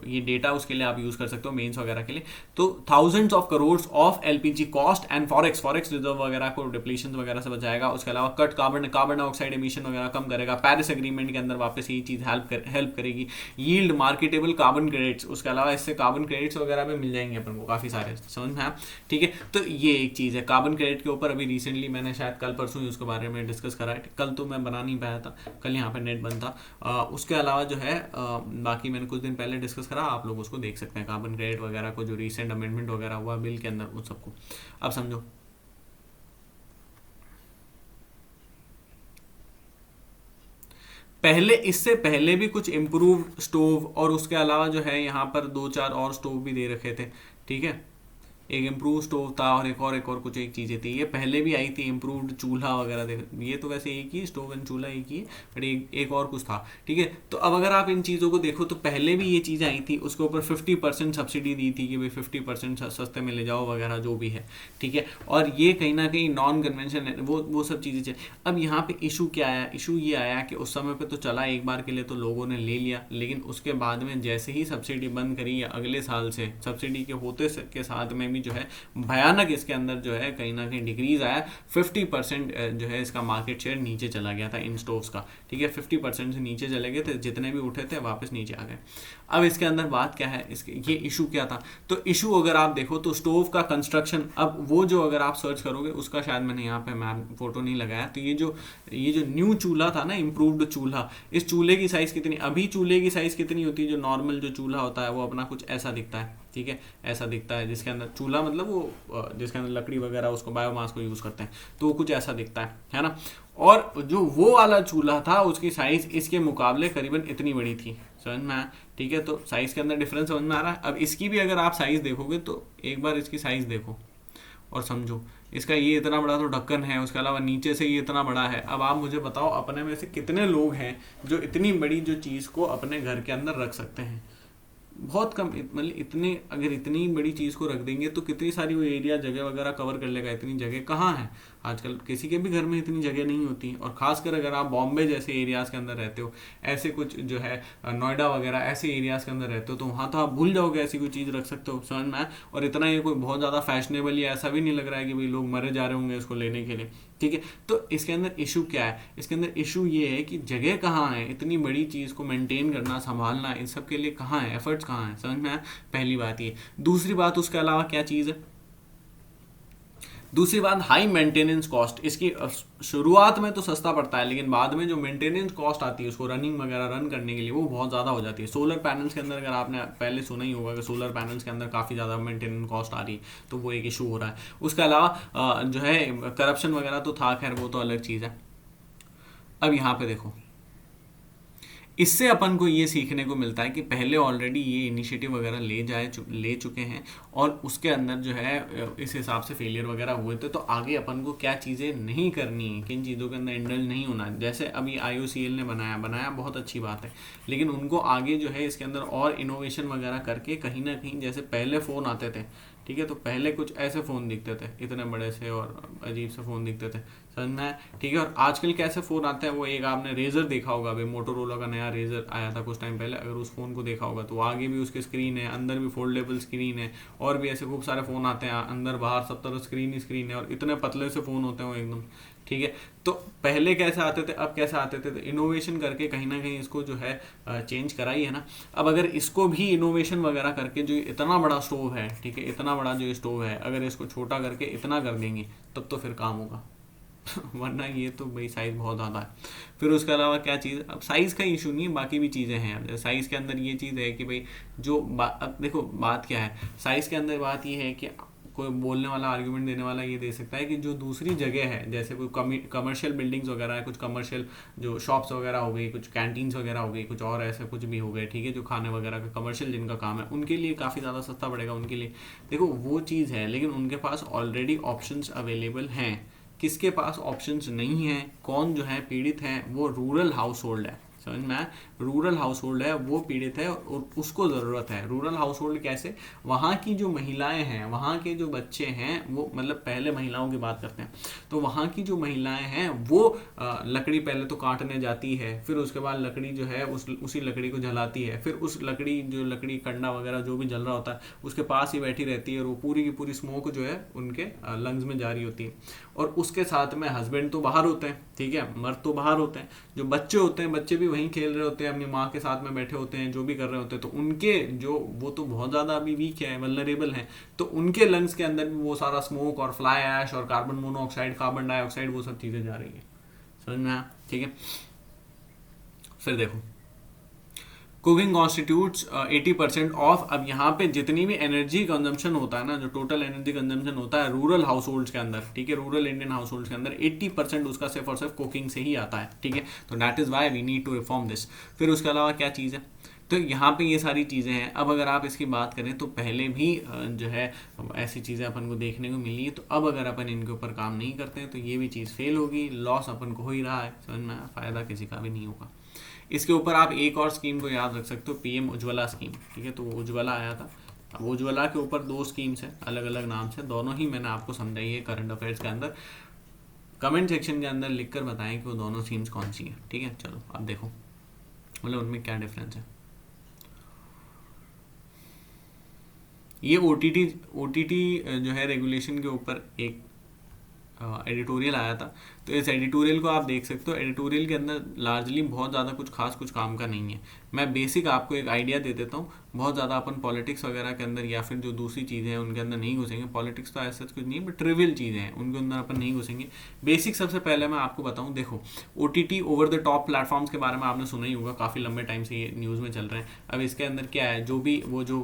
ये डेटा उसके लिए आप यूज़ कर सकते हो मेंस वगैरह के लिए। तो thousands of crore of LPG cost and forex reserve वगैरह को डिप्लीशन वगैरह से बचाएगा। उसके अलावा कट कार्बन डाइऑक्साइड एमिशन वगैरह कम करेगा। पेरिस एग्रीमेंट के अंदर वापस यही चीज़ हेल्प करेगी। यील्ड मार्केटेबल कार्बन क्रेडिट्स, उसके अलावा इससे कार्बन क्रेडिट्स वगैरह भी मिल जाएंगे अपन को काफ़ी सारे, समझ में आया, ठीक है। तो ये एक चीज़ है कार्बन क्रेडिट के ऊपर। अभी रिसेंटली मैंने शायद कल परसों ही उसके बारे में डिस्कस करा है, कल तो मैं बना नहीं पाया था, कल यहाँ पर नेट बंद था। उसके अलावा जो है बाकी मैंने कुछ दिन पहले डिस्कस करा, आप लोग उसको देख सकते हैं, कार्बन क्रेडिट वगैरह को, जो रिसेंट अमेंडमेंट वगैरह हुआ बिल के अंदर, उन सबको। अब समझो, इससे पहले भी कुछ इम्प्रूव स्टोव और उसके अलावा जो है यहाँ पर 2-4 और स्टोव भी दे रखे थे, ठीक है। एक इम्प्रूव स्टोव था और एक और कुछ एक चीज़ें थी। ये पहले भी आई थी, इम्प्रूव्ड चूल्हा वगैरह देख, ये तो वैसे एक ही स्टोव एंड चूल्हा एक ही है, बट एक और कुछ था, ठीक है। तो अब अगर आप इन चीज़ों को देखो तो पहले भी ये चीज़ें आई थी, उसके ऊपर 50% सब्सिडी दी थी कि भाई 50% सस्ते में ले जाओ वगैरह जो भी है, ठीक है। और ये कहीं ना कहीं नॉन कन्वेंशन है, वो सब चीज़ें चल। अब यहाँ पे इशू क्या आया, इशू ये आया कि उस समय पे तो चला एक बार के लिए तो लोगों ने ले लिया, लेकिन उसके बाद में जैसे ही सब्सिडी बंद करी या अगले साल से सब्सिडी के होते के साथ में भी जो है भयानक इसके अंदर जो है कहीं ना कहीं डिक्रीज आया। 50% जो है इसका मार्केट शेयर नीचे चला गया था इन स्टोव्स का, ठीक है। 50% से नीचे चले गए थे, जितने भी उठे थे वापस नीचे आ गए। अब इसके अंदर बात क्या है, इसके ये इशू क्या था, तो इशू अगर आप देखो तो स्टोव का कंस्ट्रक्शन, अब वो जो अगर आप सर्च करोगे उसका शायद मैंने यहाँ पे मैप फोटो नहीं लगाया, तो ये जो न्यू चूल्हा था ना, इम्प्रूव्ड चूल्हा, इस चूल्हे की साइज कितनी, अभी चूल्हे की साइज कितनी होती है, जो नॉर्मल जो चूल्हा होता है वो अपना कुछ ऐसा दिखता है, ठीक है, ऐसा दिखता है, जिसके अंदर चूल्हा मतलब वो जिसके अंदर लकड़ी वगैरह उसको बायोमास को यूज़ करते हैं, तो वो कुछ ऐसा दिखता है ना। और जो वो वाला चूल्हा था उसकी साइज इसके मुकाबले करीबन इतनी बड़ी थी, समझ में आया, ठीक है। तो साइज के अंदर डिफरेंस समझ में आ रहा है। अब इसकी भी अगर आप साइज देखोगे तो एक बार इसकी साइज देखो और समझो, इसका ये इतना बड़ा तो ढक्कन है, उसके अलावा नीचे से ये इतना बड़ा है। अब आप मुझे बताओ अपने में से कितने लोग हैं जो इतनी बड़ी जो चीज़ को अपने घर के अंदर रख सकते हैं, बहुत कम। मतलब इतने, अगर इतनी बड़ी चीज़ को रख देंगे तो कितनी सारी वो एरिया जगह वगैरह कवर कर लेगा, इतनी जगह कहाँ है आजकल, किसी के भी घर में इतनी जगह नहीं होती। और ख़ासकर अगर आप बॉम्बे जैसे एरियाज़ के अंदर रहते हो, ऐसे कुछ जो है नोएडा वगैरह ऐसे एरियाज़ के अंदर रहते हो, तो वहाँ तो आप भूल जाओगे ऐसी कोई चीज़ रख सकते हो, समझ में आए। और इतना ये कोई बहुत ज़्यादा फैशनेबल या ऐसा भी नहीं लग रहा है कि भाई लोग मरे जा रहे होंगे इसको लेने के लिए, ठीक है। तो इसके अंदर इशू क्या है, इसके अंदर इशू ये है कि जगह कहाँ है, इतनी बड़ी चीज़ को मेंटेन करना, संभालना, इन सब के लिए कहाँ है, एफर्ट्स कहाँ है, समझ में आया। पहली बात ये। दूसरी बात उसके अलावा क्या चीज़ है, दूसरी बात हाई मेंटेनेंस कॉस्ट। इसकी शुरुआत में तो सस्ता पड़ता है, लेकिन बाद में जो मेंटेनेंस कॉस्ट आती है उसको रनिंग वगैरह रन करने के लिए वो बहुत ज़्यादा हो जाती है। सोलर पैनल्स के अंदर अगर आपने पहले सुना ही होगा कि सोलर पैनल्स के अंदर काफ़ी ज़्यादा मेंटेनेंस कॉस्ट आ रही है, तो वो एक इशू हो रहा है। उसके अलावा जो है करप्शन वगैरह तो था, खैर वो तो अलग चीज़ है। अब यहाँ पे देखो, इससे अपन को ये सीखने को मिलता है कि पहले ऑलरेडी ये इनिशिएटिव वगैरह ले चुके हैं और उसके अंदर जो है इस हिसाब से फेलियर वगैरह हुए थे। तो आगे अपन को क्या चीज़ें नहीं करनी है, किन चीज़ों के अंदर इंडल्ज नहीं होना है। जैसे अभी IOCL ने बनाया बहुत अच्छी बात है, लेकिन उनको आगे जो है इसके अंदर और इनोवेशन वगैरह करके कहीं ना कहीं, जैसे पहले फ़ोन आते थे, ठीक है, तो पहले कुछ ऐसे फ़ोन दिखते थे, इतने बड़े से और अजीब से फ़ोन दिखते थे, समझ में आया, ठीक है। और आजकल कैसे फ़ोन आते हैं, वो एक आपने रेजर देखा होगा, भाई मोटोरोला का नया रेजर आया था कुछ टाइम पहले, अगर उस फ़ोन को देखा होगा तो आगे भी उसकी स्क्रीन है, अंदर भी फोल्डेबल स्क्रीन है, और भी ऐसे खूब सारे फ़ोन आते हैं, अंदर बाहर सब तरफ स्क्रीन ही स्क्रीन है, और इतने पतले से फ़ोन होते हैं वो एकदम, ठीक है। तो पहले कैसे आते थे, अब कैसे आते थे, तो इनोवेशन करके कहीं ना कहीं इसको जो है चेंज कराई है ना। अब अगर इसको भी इनोवेशन वगैरह करके, जो इतना बड़ा स्टोव है, ठीक है, इतना बड़ा जो स्टोव है, अगर इसको छोटा करके इतना कर देंगे तब तो फिर काम होगा वरना ये तो भाई साइज़ बहुत ज़्यादा है। फिर उसके अलावा क्या चीज़, अब साइज़ का इशू नहीं है, बाकी भी चीज़ें हैं। साइज़ के अंदर ये चीज़ है कि भाई जो अब देखो बात क्या है, साइज़ के अंदर बात ये है कि कोई बोलने वाला, आर्ग्यूमेंट देने वाला ये दे सकता है कि जो दूसरी जगह है, जैसे कोई कमर्शियल बिल्डिंग्स वगैरह है, कुछ कमर्शियल जो शॉप्स वगैरह हो गई, कुछ कैंटीन्स वगैरह हो गई, कुछ और ऐसे कुछ भी हो गए, ठीक है, जो खाने वगैरह का कमर्शियल जिनका काम है, उनके लिए काफ़ी ज़्यादा सस्ता पड़ेगा उनके लिए। देखो वो चीज़ है, लेकिन उनके पास ऑलरेडी ऑप्शंस अवेलेबल हैं। किसके पास ऑप्शंस नहीं है, कौन जो है पीड़ित है, वो रूरल हाउस होल्ड है, समझ में आया। रूरल हाउस होल्ड है, वो पीड़ित है और उसको ज़रूरत है। रूरल हाउस होल्ड कैसे, वहाँ की जो महिलाएं हैं, वहाँ के जो बच्चे हैं, वो मतलब पहले महिलाओं की बात करते हैं, तो वहाँ की जो महिलाएं हैं वो लकड़ी पहले तो काटने जाती है, फिर उसके बाद लकड़ी जो है उसी लकड़ी को जलाती है, फिर उस लकड़ी कंडा वगैरह जो भी जल रहा होता है उसके पास ही बैठी रहती है, और वो पूरी की पूरी स्मोक जो है उनके लंग्स में जारी होती है। और उसके साथ में हस्बैंड तो बाहर होते हैं, ठीक है, मर्द तो बाहर होते हैं, जो बच्चे होते हैं, बच्चे भी वहीं खेल रहे होते हैं, अपनी माँ के साथ में बैठे होते हैं, जो भी कर रहे होते हैं, तो उनके जो वो तो बहुत ज़्यादा अभी वीक है, वल्नरेबल हैं, तो उनके लंग्स के अंदर भी वो सारा स्मोक और फ्लाई ऐश और कार्बन मोनोऑक्साइड, कार्बन डाइऑक्साइड, वो सब चीज़ें जा रही है, समझ में आया, ठीक है। फिर देखो कुकिंग कॉन्स्टिट्यूट्स 80% ऑफ। अब यहाँ पे जितनी भी एनर्जी कंजम्पशन होता है ना, जो टोटल एनर्जी कंजम्पशन होता है रूरल हाउस होल्ड्स के अंदर, ठीक है, रूरल इंडियन हाउस होल्ड्स के अंदर 80% उसका सिर्फ और सिर्फ कुकिंग से ही आता है, ठीक है। तो that is why we need to reform this. फिर उसके अलावा क्या चीज़ है, तो यहाँ पे ये सारी चीज़ें हैं। अब अगर आप इसकी बात करें तो पहले भी जो है ऐसी चीज़ें अपन को देखने को मिली है, तो अब अगर अपन इनके ऊपर काम नहीं करते हैं तो ये भी चीज़ फेल होगी, लॉस अपन को हो ही रहा है, समझ में आया, फ़ायदा किसी का भी नहीं होगा। इसके ऊपर आप एक और स्कीम को याद रख सकते हो, पीएम उज्ज्वला स्कीम, ठीक है। तो वो उज्ज्वला आया था। अब उज्ज्वला के ऊपर 2 स्कीम्स हैं अलग अलग नाम से, दोनों ही मैंने आपको समझाई है करंट अफेयर्स के अंदर। कमेंट सेक्शन के अंदर लिखकर बताएं कि वो दोनों स्कीम्स कौन सी हैं, ठीक है। चलो अब देखो मतलब उनमें क्या डिफरेंस है। ये ओटीटी जो है रेगुलेशन के ऊपर एक एडिटोरियल आया था। तो इस एडिटोरियल को आप देख सकते हो। एडिटोरियल के अंदर लार्जली बहुत ज़्यादा कुछ काम का नहीं है। मैं बेसिक आपको एक आइडिया दे देता हूँ। बहुत ज़्यादा अपन पॉलिटिक्स वगैरह के अंदर या फिर जो दूसरी चीज़ें हैं उनके अंदर नहीं घुसेंगे। पॉलिटिक्स तो ऐसा कुछ नहीं है, बट ट्रिवियल चीज़ें हैं उनके अंदर अपन नहीं घुसेंगे। बेसिक सबसे पहले मैं आपको बताऊँ, देखो OTT over the top platforms के बारे में आपने सुना ही होगा, काफ़ी लंबे टाइम से ये न्यूज़ में चल रहे हैं। अब इसके अंदर क्या है, जो भी वो जो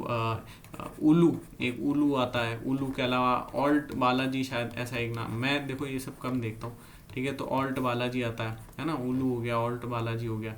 उलू, एक उलू आता है, उलू के अलावा ऑल्ट बालाजी, शायद ऐसा एक नाम, मैं देखो ये सब कम देखता हूँ, ठीक है। तो ऑल्ट बालाजी आता है ना, उलू हो गया, ऑल्ट बालाजी हो गया,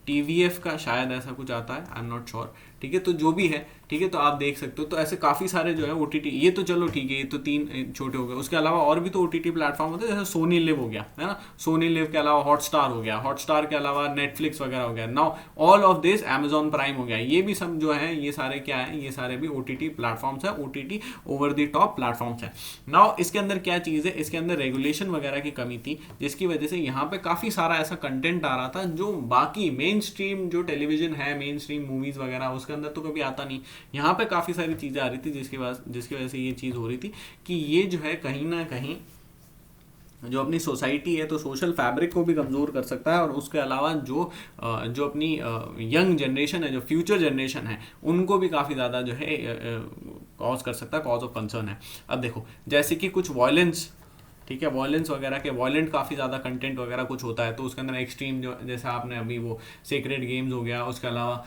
टीवीएफ का शायद ऐसा कुछ आता है, आई एम नॉट श्योर, ठीक है। तो जो भी है, ठीक है, तो आप देख सकते हो। तो ऐसे काफ़ी सारे जो है ओटीटी, ये तो चलो ठीक है, ये तो 3 छोटे हो गए। उसके अलावा और भी तो ओटीटी प्लेटफॉर्म होते हैं, जैसे सोनी लिव हो गया, है ना, सोनी लिव के अलावा हॉटस्टार हो गया, हॉटस्टार के अलावा नेटफ्लिक्स वगैरह हो गया। Now all of this, Amazon prime हो गया, ये भी सब जो है, ये सारे क्या है, ये सारे भी ओटीटी प्लेटफॉर्म्स है, OTT over the top platforms है। नाउ इसके अंदर क्या चीज़ है, इसके अंदर रेगुलेशन वगैरह की कमी थी, जिसकी वजह से यहाँ पे काफ़ी सारा ऐसा कंटेंट आ रहा था जो बाकी मेन स्ट्रीम जो टेलीविजन है, मेन स्ट्रीम मूवीज वगैरह, उसके अंदर तो कभी आता नहीं। यहाँ पे काफ़ी सारी चीज़ें आ रही थी, जिसकी वजह से ये चीज़ हो रही थी कि ये जो है कहीं ना कहीं जो अपनी सोसाइटी है, तो सोशल फैब्रिक को भी कमज़ोर कर सकता है। और उसके अलावा जो अपनी यंग जनरेशन है, जो फ्यूचर जनरेशन है, उनको भी काफ़ी ज़्यादा जो है कॉज कर सकता है, कॉज ऑफ कंसर्न है। अब देखो जैसे कि कुछ वायलेंस, ठीक है, वायलेंस वगैरह के, वायलेंट काफ़ी ज़्यादा कंटेंट वगैरह कुछ होता है, तो उसके अंदर एक्सट्रीम जो, जैसे आपने अभी वो सेक्रेड गेम्स हो गया, उसके अलावा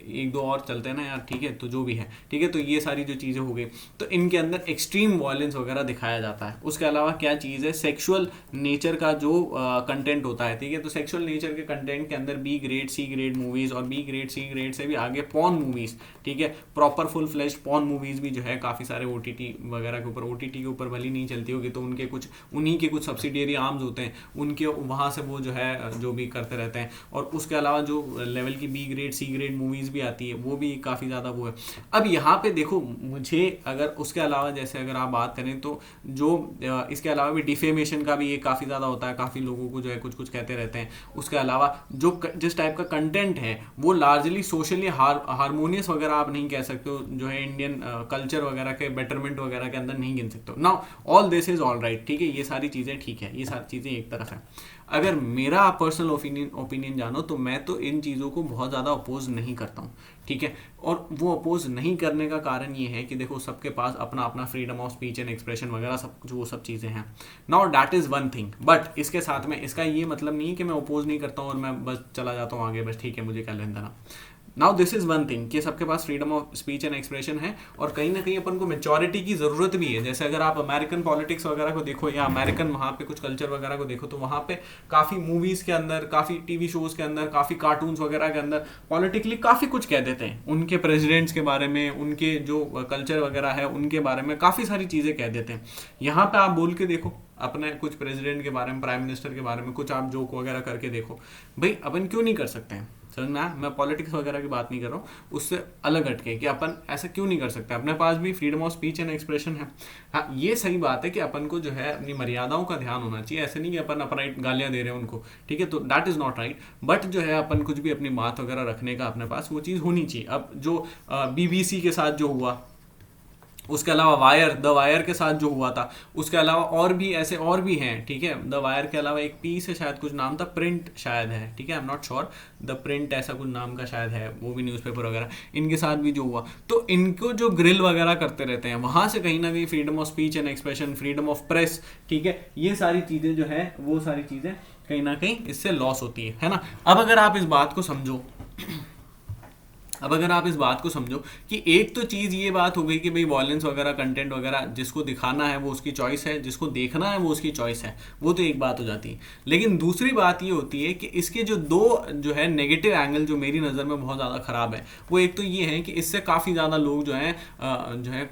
1-2 और चलते हैं ना यार, ठीक है, तो जो भी है, ठीक है, तो ये सारी जो चीज़ें हो गई, तो इनके अंदर एक्सट्रीम वायलेंस वगैरह दिखाया जाता है। उसके अलावा क्या चीज़ है, सेक्सुअल नेचर का जो कंटेंट होता है, ठीक है, तो सेक्सुअल नेचर के कंटेंट के अंदर B grade C grade movies, और बी ग्रेड सी ग्रेड से भी आगे पॉर्न मूवीज़, ठीक है, proper full fleshed porn movies भी जो है काफ़ी सारे ओटीटी वगैरह के ऊपर, ओटीटी के ऊपर भली नहीं चलती होगी, तो उनके कुछ, उन्हीं के कुछ सब्सिडियरी आर्म्स होते हैं, उनके वहाँ से वो जो है जो भी करते रहते हैं। और उसके अलावा जो लेवल की B grade C grade movies भी आती है, वो भी काफ़ी ज़्यादा वो है। अब यहाँ पे देखो, मुझे अगर उसके अलावा जैसे अगर आप बात करें तो जो इसके अलावा भी डिफेमेशन का भी ये काफ़ी ज़्यादा होता है, काफ़ी लोगों को जो है कुछ कुछ कहते रहते हैं। उसके अलावा जो जिस टाइप का कंटेंट है वो लार्जली सोशली हारमोनियस वगैरह आप नहीं कह सकते हो, जो है इंडियन कल्चर वगैरह के बेटरमेंट वगैरह के अंदर नहीं गिन सकते हो। Now all this is all right, ठीक है, ये सारी चीज़ें ठीक है, ये सारी चीज़ें एक तरफ है। अगर मेरा आप पर्सनल ओपिनियन जानो तो मैं तो इन चीज़ों को बहुत ज़्यादा अपोज नहीं करता हूँ, ठीक है। और वो अपोज नहीं करने का कारण ये है कि देखो सबके पास अपना अपना freedom of speech and expression वगैरह सब कुछ, वो सब चीज़ें हैं। Now that is one thing, but इसके साथ में इसका ये मतलब नहीं है कि मैं अपोज नहीं करता हूँ और मैं बस चला जाता हूँ आगे, बस ठीक है मुझे क्या लेना देना। Now this is one thing कि सबके पास freedom of speech and expression है, और कहीं ना कहीं अपन को मेच्योरिटी की ज़रूरत भी है। जैसे अगर आप अमेरिकन पॉलिटिक्स वगैरह को देखो, या अमेरिकन वहाँ पे कुछ कल्चर वगैरह को देखो, तो वहाँ पे काफ़ी मूवीज़ के अंदर, काफ़ी टीवी शोज़ के अंदर, काफ़ी कार्टून्स वगैरह के अंदर पॉलिटिकली काफ़ी कुछ कह देते हैं, उनके प्रेसिडेंट्स के बारे में, उनके जो कल्चर वगैरह है उनके बारे में काफ़ी सारी चीज़ें कह देते हैं। यहाँ पर आप बोल के देखो अपने कुछ प्रेसिडेंट के बारे में, प्राइम मिनिस्टर के बारे में कुछ आप जोक वगैरह करके देखो, भाई अपन क्यों नहीं कर सकते हैं? समझ में आया? मैं पॉलिटिक्स वगैरह की बात नहीं कर रहा हूँ, उससे अलग हटके कि अपन ऐसा क्यों नहीं कर सकते, अपने पास भी freedom of speech and expression है। हाँ, ये सही बात है कि अपन को जो है अपनी मर्यादाओं का ध्यान होना चाहिए, ऐसे नहीं कि अपन अपराइट गालियाँ दे रहे हैं उनको, ठीक है, तो that is not right. But जो है अपन कुछ भी अपनी बात वगैरह रखने का अपने पास वो चीज़ होनी चाहिए। अब जो BBC के साथ जो हुआ, उसके अलावा द वायर के साथ जो हुआ था, उसके अलावा और भी ऐसे और भी हैं, ठीक है। द वायर के अलावा एक पी से शायद कुछ नाम था, प्रिंट शायद है, ठीक है, I am not sure, the print ऐसा कुछ नाम का शायद है, वो भी न्यूज़पेपर वगैरह, इनके साथ भी जो हुआ, तो इनको जो ग्रिल वगैरह करते रहते हैं, वहाँ से कहीं ना कहीं freedom of speech and expression, freedom of press, ठीक है, ये सारी चीज़ें जो है वो सारी चीज़ें कहीं ना कहीं इससे लॉस होती है ना। अब अगर आप इस बात को समझो अब अगर आप इस बात को समझो कि एक तो चीज़ ये बात हो गई कि भाई वॉयलेंस वगैरह कंटेंट वगैरह जिसको दिखाना है वो उसकी चॉइस है, जिसको देखना है वो उसकी चॉइस है, वो तो एक बात हो जाती है। लेकिन दूसरी बात ये होती है कि इसके जो दो जो है नेगेटिव एंगल जो मेरी नज़र में बहुत ज़्यादा ख़राब है, वो एक तो ये है कि इससे काफ़ी ज़्यादा लोग जो है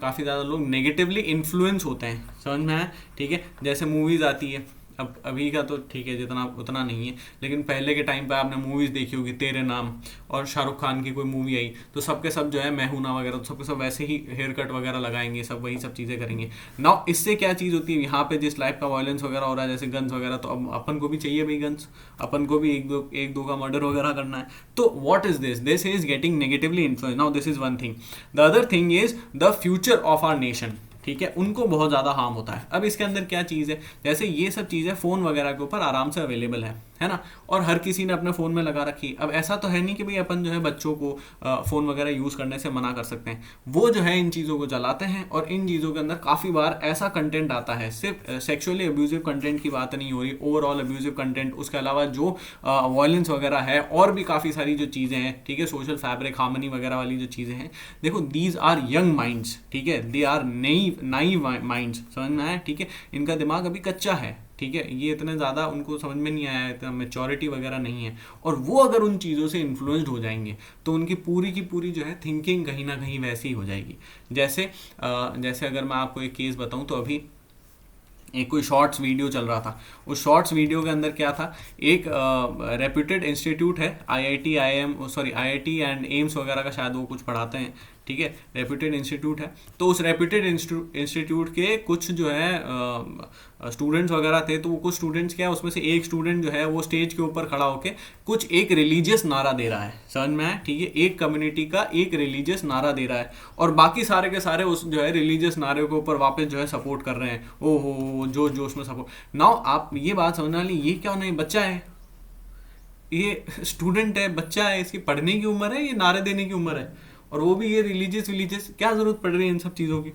काफ़ी ज़्यादा लोग नेगेटिवली इन्फ्लुएंस होते हैं, समझ में आया? ठीक है, जैसे मूवीज़ आती है, अब अभी का तो ठीक है जितना उतना नहीं है, लेकिन पहले के टाइम पे आपने मूवीज़ देखी होगी, तेरे नाम और शाहरुख खान की कोई मूवी आई तो सबके सब जो है मैं हूं ना वगैरह, तो सबके सब वैसे ही हेयर कट वगैरह लगाएंगे, सब वही सब चीज़ें करेंगे। नाउ इससे क्या चीज़ होती है, यहाँ पे जिस लाइफ का वायलेंस वगैरह हो रहा है जैसे गन्स वगैरह, तो अब अपन को भी चाहिए भाई गन्स, अपन को भी एक दो का मर्डर वगैरह करना है। तो what is this is getting negatively influence. Now this is one thing, the other thing is the future of our nation, ठीक है, उनको बहुत ज़्यादा हार्म होता है। अब इसके अंदर क्या चीज़ है, जैसे ये सब चीज़ें फ़ोन वगैरह के ऊपर आराम से अवेलेबल है ना, और हर किसी ने अपने फ़ोन में लगा रखी। अब ऐसा तो है नहीं कि भाई अपन जो है बच्चों को फ़ोन वगैरह यूज़ करने से मना कर सकते हैं, वो जो है इन चीज़ों को चलाते हैं और इन चीज़ों के अंदर काफ़ी बार ऐसा कंटेंट आता है, सिर्फ सेक्सुअली अब्यूजिव कंटेंट की बात नहीं हो रही, ओवरऑल अब्यूजिव कंटेंट, उसके अलावा जो वायलेंस वगैरह है और भी काफ़ी सारी जो चीज़ें हैं, ठीक है, सोशल फैब्रिक हार्मनी वगैरह वाली जो चीज़ें हैं, देखो दीज आर यंग माइंड्स, ठीक है, दे आर नाइव माइंड्स, समझ में आया? ठीक है, इनका दिमाग अभी कच्चा है, ठीक है, ये इतने ज़्यादा उनको समझ में नहीं आया, इतना मेच्योरिटी वगैरह नहीं है, और वो अगर उन चीज़ों से इन्फ्लुएंस्ड हो जाएंगे तो उनकी पूरी की पूरी जो है थिंकिंग कहीं ना कहीं वैसी ही हो जाएगी। जैसे अगर मैं आपको एक केस बताऊं, तो अभी एक कोई शॉर्ट्स वीडियो चल रहा था, उस शॉर्ट्स वीडियो के अंदर क्या था, एक रेप्यूटेड इंस्टीट्यूट है, आईआईटी एंड एम्स वगैरह का शायद वो कुछ पढ़ाते हैं, ठीक है, रेप्यूटेड इंस्टीट्यूट है। तो उस रेप्यूटेड इंस्टीट्यूट के कुछ जो है स्टूडेंट्स वगैरह थे, तो वो कुछ स्टूडेंट्स क्या है, उसमें से एक स्टूडेंट जो है वो स्टेज के ऊपर खड़ा होकर कुछ एक रिलीजियस नारा दे रहा है, समझ में आया? ठीक है, एक कम्युनिटी का एक रिलीजियस नारा दे रहा है और बाकी सारे के सारे उस जो है रिलीजियस नारे के ऊपर वापस जो है सपोर्ट कर रहे हैं, ओहो जोश जोश में सपोर्ट। नाउ आप ये बात समझना ली, ये क्या नहीं, बच्चा है, ये स्टूडेंट है, बच्चा है, इसकी पढ़ने की उम्र है, ये नारे देने की उम्र है, और वो भी ये रिलीजियस, क्या जरूरत पड़ रही है इन सब चीज़ों की?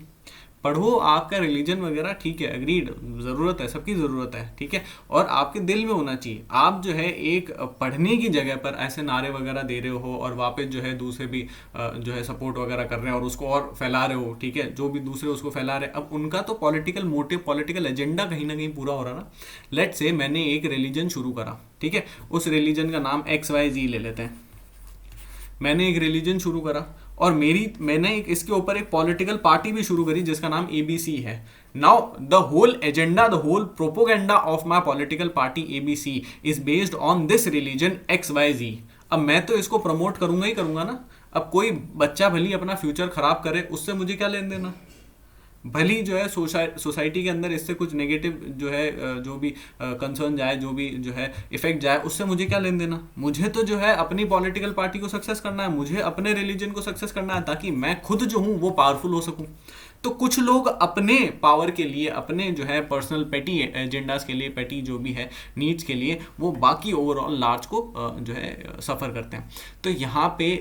पढ़ो, आपका रिलीजन वगैरह ठीक है, अग्रीड, ज़रूरत है, सबकी ज़रूरत है, ठीक है, और आपके दिल में होना चाहिए। आप जो है एक पढ़ने की जगह पर ऐसे नारे वगैरह दे रहे हो और वापस जो है दूसरे भी जो है सपोर्ट वगैरह कर रहे हैं और उसको और फैला रहे हो, ठीक है, जो भी दूसरे उसको फैला रहे हैं, अब उनका तो पॉलिटिकल मोटिव, पॉलिटिकल एजेंडा कहीं ना कहीं पूरा हो रहा ना। लेट्स से मैंने एक रिलीजन शुरू करा, ठीक है, उस रिलीजन का नाम XYZ ले लेते हैं, मैंने एक रिलीजन शुरू करा और मैंने इसके ऊपर एक पॉलिटिकल पार्टी भी शुरू करी जिसका नाम ABC है। Now the whole agenda, the whole propaganda of my political party ABC is based on this religion XYZ। अब मैं तो इसको प्रमोट करूंगा ही करूंगा ना। अब कोई बच्चा भली अपना फ्यूचर खराब करे, उससे मुझे क्या लेन देना, भली जो है सोसाइटी के अंदर इससे कुछ नेगेटिव जो है जो भी कंसर्न जाए, जो भी जो है इफेक्ट जाए, उससे मुझे क्या लेन देना। मुझे तो जो है अपनी पॉलिटिकल पार्टी को सक्सेस करना है, मुझे अपने रिलीजन को सक्सेस करना है, ताकि मैं खुद जो हूँ वो पावरफुल हो सकूँ। तो कुछ लोग अपने पावर के लिए, अपने जो है पर्सनल पेटी एजेंडाज के लिए, पेटी जो भी है नीड्स के लिए, वो बाकी ओवरऑल लार्ज को जो है सफ़र करते हैं। तो यहाँ पे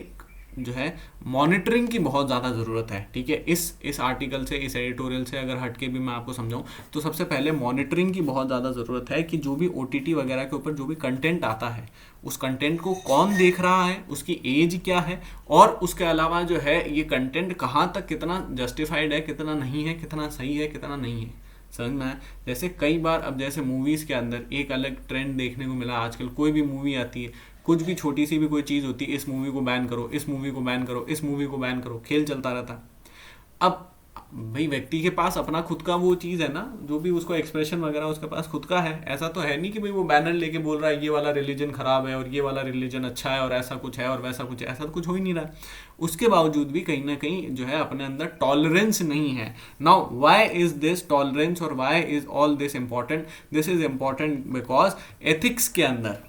जो है मॉनिटरिंग की बहुत ज़्यादा ज़रूरत है, ठीक है। इस आर्टिकल से, इस एडिटोरियल से अगर हट के भी मैं आपको समझाऊं तो सबसे पहले मॉनिटरिंग की बहुत ज़्यादा ज़रूरत है कि जो भी OTT वगैरह के ऊपर जो भी कंटेंट आता है, उस कंटेंट को कौन देख रहा है, उसकी एज क्या है, और उसके अलावा जो है ये कंटेंट कहाँ तक कितना जस्टिफाइड है, कितना नहीं है, कितना सही है, कितना नहीं है, समझ में आया। जैसे कई बार अब जैसे मूवीज़ के अंदर एक अलग ट्रेंड देखने को मिला आजकल, कोई भी मूवी आती है, कुछ भी छोटी सी भी कोई चीज़ होती है, इस मूवी को बैन करो, इस मूवी को बैन करो, इस मूवी को बैन करो, खेल चलता रहता है। अब भाई व्यक्ति के पास अपना खुद का वो चीज़ है ना, जो भी उसको एक्सप्रेशन वगैरह उसके पास खुद का है। ऐसा तो है नहीं कि भाई वो बैनर लेके बोल रहा है ये वाला रिलीजन खराब है और ये वाला रिलीजन अच्छा है और ऐसा कुछ है और वैसा कुछ है, ऐसा तो कुछ हो ही नहीं रहा। उसके बावजूद भी कहीं ना कहीं जो है अपने अंदर टॉलरेंस नहीं है। Now why is this tolerance और why is all this important? This is important because ethics के अंदर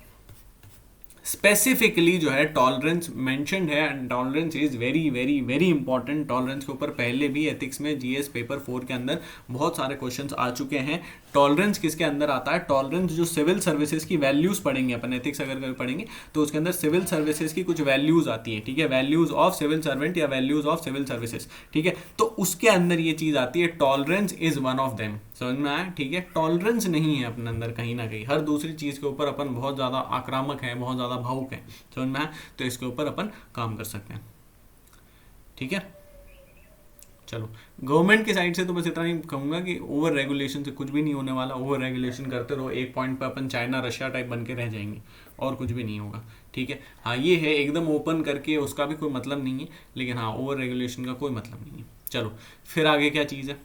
स्पेसिफिकली जो है टॉलरेंस मेंशन्ड है, and tolerance is very very very important. Tolerance के ऊपर पहले भी एथिक्स में GS पेपर 4 के अंदर बहुत सारे क्वेश्चंस आ चुके हैं। टॉलरेंस किसके अंदर आता है? टॉलरेंस जो सिविल सर्विसेज की वैल्यूज पढ़ेंगे अपन, एथिक्स अगर पढ़ेंगे तो उसके अंदर सिविल सर्विसेज की कुछ वैल्यूज आती है, ठीक है, वैल्यूज ऑफ सिविल सर्वेंट या वैल्यूज ऑफ सिविल सर्विसेज, ठीक है। तो उसके अंदर ये चीज आती है, tolerance is one of them, समझ में आया, ठीक है। टॉलरेंस नहीं है अपने अंदर कहीं ना कहीं, हर दूसरी चीज के ऊपर अपन बहुत ज्यादा आक्रामक है, बहुत ज्यादा भावुक है, समझ में आया। तो इसके ऊपर अपन काम कर सकते हैं। ठीक है। चलो, गवर्नमेंट की साइड से तो बस इतना ही कहूंगा कि ओवर रेगुलेशन से कुछ भी नहीं होने वाला। ओवर रेगुलेशन करते रहो, एक पॉइंट पे अपन चाइना रशिया टाइप बन के रह जाएंगे और कुछ भी नहीं होगा। ठीक है, हाँ ये है एकदम ओपन करके उसका भी कोई मतलब नहीं है, लेकिन हाँ ओवर रेगुलेशन का कोई मतलब नहीं है। चलो फिर आगे क्या चीज़ है,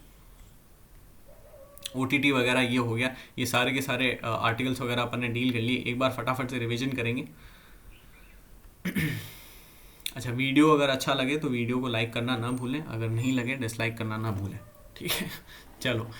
OTT वगैरह ये हो गया, ये सारे के सारे आर्टिकल्स वगैरह अपन ने डील कर लिए। एक बार फटाफट से रिवीजन करेंगे। अच्छा, वीडियो अगर अच्छा लगे तो वीडियो को लाइक करना ना भूलें, अगर नहीं लगे डिसलाइक करना ना भूलें। ठीक है। चलो,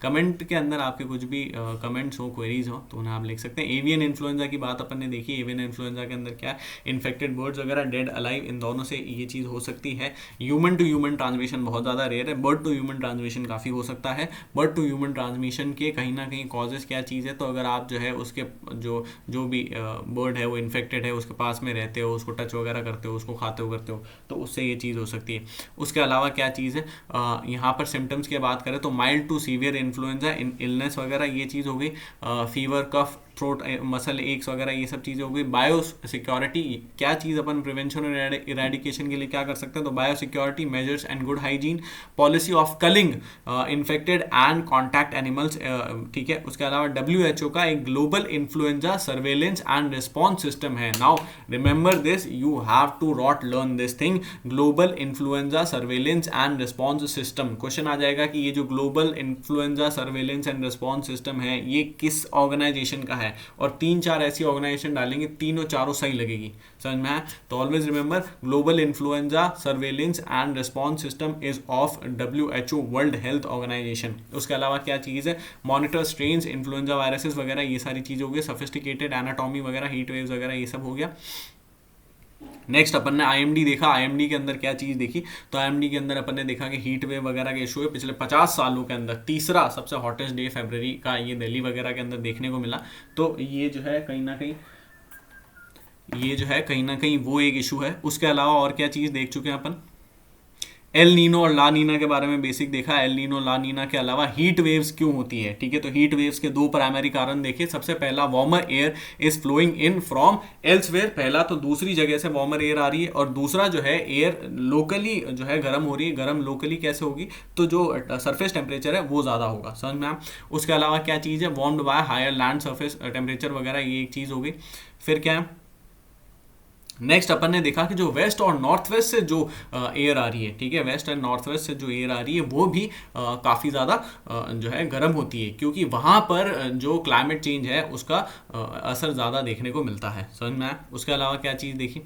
कमेंट के अंदर आपके कुछ भी कमेंट्स हो, क्वेरीज हो तो उन्हें आप लिख सकते हैं। एवियन इन्फ्लुएंजा की बात अपन ने देखी। एवियन इन्फ्लुएंजा के अंदर क्या है, इन्फेक्टेड बर्ड्स वगैरह, डेड अलाइव, इन दोनों से ये चीज़ हो सकती है। ह्यूमन टू ह्यूमन ट्रांसमिशन बहुत ज़्यादा रेयर है, बर्ड टू ह्यूमन ट्रांसमिशन काफ़ी हो सकता है। बर्ड टू ह्यूमन ट्रांसमिशन के कहीं ना कहीं कॉजेज क्या चीज़ है, तो अगर आप जो है उसके जो भी बर्ड है वो इन्फेक्टेड है, उसके पास में रहते हो, उसको टच वगैरह करते हो, उसको खाते हो करते हो, तो उससे ये चीज़ हो सकती है। उसके अलावा क्या चीज़ है, यहाँ पर सिम्टम्स की बात करें तो mild to severe influenza illness वगैरह ये चीज़ हो गई। Fever, cough, throat, muscle aches वगैरह ये सब चीज़ें हो गई। बायो सिक्योरिटी, क्या चीज़ अपन प्रिवेंशन और इरेडिकेशन के लिए क्या कर सकते हैं, तो bio security measures and good hygiene, policy of culling infected and contact animals. ठीक है, उसके अलावा WHO का एक global influenza surveillance and response system है। Now remember this, you have to rote learn this thing, global influenza surveillance and response system. Question आ जाएगा कि ये जो global influenza surveillance and response system है ये किस ऑर्गेनाइजेशन का है, और 3-4 ऐसी ऑर्गेनाइजेशन डालेंगे, तीनों चारों सही लगेगी, समझ में आया। तो always remember, global influenza surveillance and response system is of WHO, World Health Organization. उसके अलावा क्या चीज़ है, मॉनिटर स्ट्रेन्स, इन्फ्लुएंजा वायरसेस वगैरह ये सारी चीज़ हो गई। सफिस्टिकेटेड एनाटॉमी वगैरह, हीट वेव्स वगैरह ये सब हो गया। नेक्स्ट अपन ने IMD देखा। IMD के अंदर क्या चीज़ देखी, तो IMD के अंदर अपन ने देखा कि हीट वेव वगैरह के इशू है। पिछले 50 सालों के अंदर तीसरा सबसे हॉटेस्ट डे फरवरी का ये दिल्ली वगैरह के अंदर देखने को मिला। तो ये जो है कहीं ना कहीं वो एक इशू है। उसके अलावा और क्या चीज़ देख चुके हैं अपन, एल नीनो और ला नीना के बारे में बेसिक देखा। एल नीनो ला नीना के अलावा हीट वेव्स क्यों होती है, ठीक है, तो हीट वेव्स के 2 प्राइमरी कारण देखे। सबसे पहला, warmer air is flowing in from elsewhere, पहला तो दूसरी जगह से वार्मर एयर आ रही है, और दूसरा जो है एयर लोकली जो है गर्म हो रही है। गर्म लोकली कैसे होगी, तो जो सरफेस टेम्परेचर है वो ज़्यादा होगा, समझ में आप। उसके अलावा क्या चीज़ है, warmed by higher land surface temperature वगैरह, ये एक चीज़ हो गई। फिर क्या है, नेक्स्ट अपन ने देखा कि जो वेस्ट और नॉर्थ वेस्ट से जो एयर आ रही है, ठीक है, वेस्ट एंड नॉर्थ वेस्ट से जो एयर आ रही है वो भी काफ़ी ज़्यादा जो है गर्म होती है, क्योंकि वहाँ पर जो क्लाइमेट चेंज है उसका असर ज़्यादा देखने को मिलता है, समझ में आया। उसके अलावा क्या चीज़ देखी,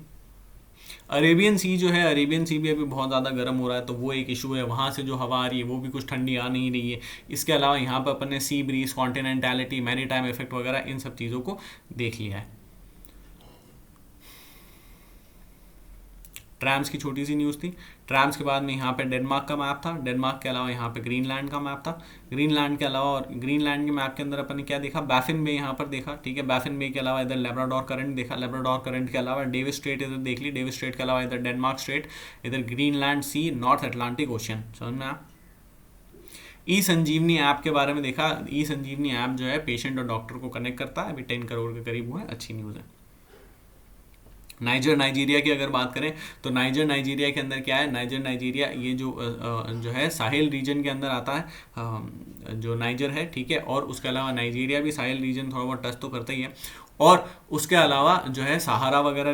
अरेबियन सी जो है, अरेबियन सी भी अभी बहुत ज़्यादा गर्म हो रहा है, तो वो एक इशू है। वहाँ से जो हवा आ रही है वो भी कुछ ठंडी आ नहीं रही है। इसके अलावा यहाँ पर अपन ने सी ब्रीज, कॉन्टिनेंटैलिटी, मैरीटाइम इफेक्ट वगैरह इन सब चीज़ों को देख लिया है। ट्रैम्स की छोटी सी न्यूज़ थी। ट्रैम्स के बाद में यहाँ पे डेनमार्क का मैप था। डेनमार्क के अलावा यहाँ पे ग्रीनलैंड का मैप था। ग्रीनलैंड के अलावा, और ग्रीनलैंड के मैप के अंदर अपन ने क्या देखा, बैफिन बे यहाँ पर देखा, ठीक है। बैफिन बे के अलावा इधर लेब्राडोर करंट देखा। लेब्राडोर करंट के अलावा डेविस स्ट्रेट इधर देख ली। डेविस स्ट्रेट के अलावा इधर डेनमार्क स्ट्रेट, इधर ग्रीनलैंड सी, नॉर्थ अटलांटिक ओशियन, समझ में आप। ई संजीवनी ऐप के बारे में देखा। ई संजीवनी ऐप जो है पेशेंट और डॉक्टर को कनेक्ट करता है। अभी 10 करोड़ के करीब हुआ है, अच्छी न्यूज़ है। नाइजीरिया की अगर बात करें तो नाइजीरिया के अंदर क्या है, नाइजीरिया ये जो है साहिल रीजन के अंदर आता है, जो नाइजर है, ठीक है। और उसके अलावा नाइजीरिया भी साहिल रीजन थोड़ा बहुत टच तो करता ही है। और उसके अलावा जो है सहारा वगैरह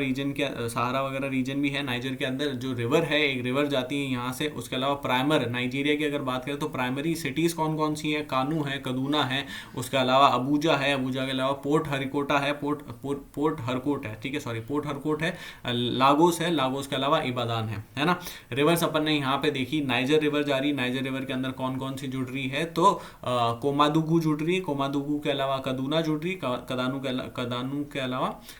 रीजन भी है नाइजर के अंदर। जो रिवर है, एक रिवर जाती है यहाँ से। उसके अलावा प्राइमर, नाइजीरिया की अगर बात करें तो प्राइमरी सिटीज़ कौन कौन सी हैं, कानू है, कदूना है, उसके अलावा अबूजा है, अबूजा के अलावा पोर्ट हरिकोटा है, पोर्ट हरकोट है, ठीक है, सॉरी पोर्ट हरकोट है, लागोस है, लागोस के अलावा इबादान है ना। रिवर्स अपन ने यहाँ पे देखी, नाइजर रिवर जा रही। नाइजर रिवर के अंदर कौन कौन सी जुड़ रही है, तो कोमादुगू जुड़ रही है, कोमादुगू के अलावा कदूना जुड़ रही,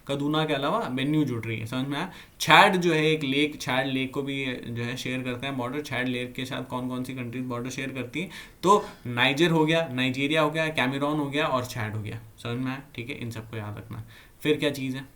कदूना के अलावा बेन्यू जुड़ रही है, समझ में आया। छैड जो है एक लेक, छैड लेक को भी जो है शेयर करते हैं बॉर्डर। छैड लेक के साथ कौन कौन सी कंट्रीज बॉर्डर शेयर करती है, तो नाइजर हो गया, नाइजीरिया हो गया, कैमरून हो गया और छैड हो गया, समझ में आया, ठीक है। इन सबको याद रखना। फिर क्या चीज़ है,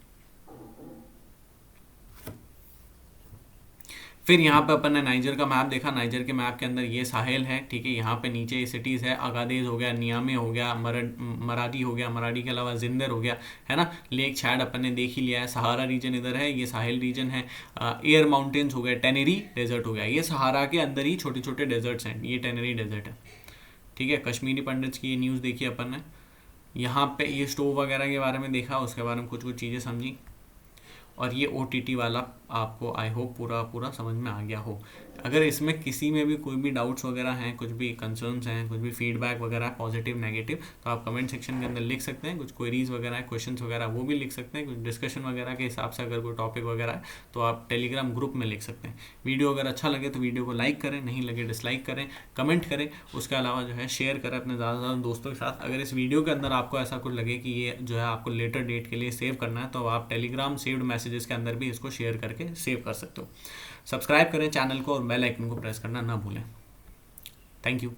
फिर यहाँ पे अपन ने नाइजर का मैप देखा। नाइजर के मैप के अंदर ये साहेल है, ठीक है। यहाँ पे नीचे ये सिटीज़ है, अगादेज हो गया, नियामे हो गया, मराडी हो गया, मराडी के अलावा जिंदर हो गया, है ना। लेक छैड अपन ने देख ही लिया है। सहारा रीजन इधर है, ये साहेल रीजन है। एयर माउंटेन्स हो गए, टेनेरी डेजर्ट हो गया, ये सहारा के अंदर ही छोटे छोटे डेजर्ट्स हैं, ये टेनेरी डेजर्ट है, ठीक है। कश्मीरी पंडित्स की ये न्यूज़ देखी अपन ने। यहाँ पे ये स्टोव वगैरह के बारे में देखा, उसके बारे में कुछ कुछ चीज़ें समझी। और ये OTT वाला आपको आई होप पूरा समझ में आ गया हो। अगर इसमें किसी में भी कोई भी डाउट्स वगैरह हैं, कुछ भी कंसर्न्स हैं, कुछ भी फीडबैक वगैरह है, पॉजिटिव नेगेटिव, तो आप कमेंट सेक्शन के अंदर लिख सकते हैं। कुछ क्वेरीज वगैरह है, क्वेश्चंस वगैरह वो भी लिख सकते हैं। कुछ डिस्कशन वगैरह के हिसाब से अगर कोई टॉपिक वगैरह है तो आप टेलीग्राम ग्रुप में लिख सकते हैं। वीडियो अगर अच्छा लगे तो वीडियो को लाइक करें, नहीं लगे डिसलाइक करें, कमेंट करें। उसके अलावा जो है शेयर करें अपने ज़्यादा से ज़्यादा दोस्तों के साथ। अगर इस वीडियो के अंदर आपको ऐसा कुछ लगे कि ये जो है आपको लेटर डेट के लिए सेव करना है, तो आप टेलीग्राम सेव्ड मैसेजेस के अंदर भी इसको शेयर करके सेव कर सकते हो। सब्सक्राइब करें चैनल को और बेल आइकन को प्रेस करना ना भूलें। Thank you.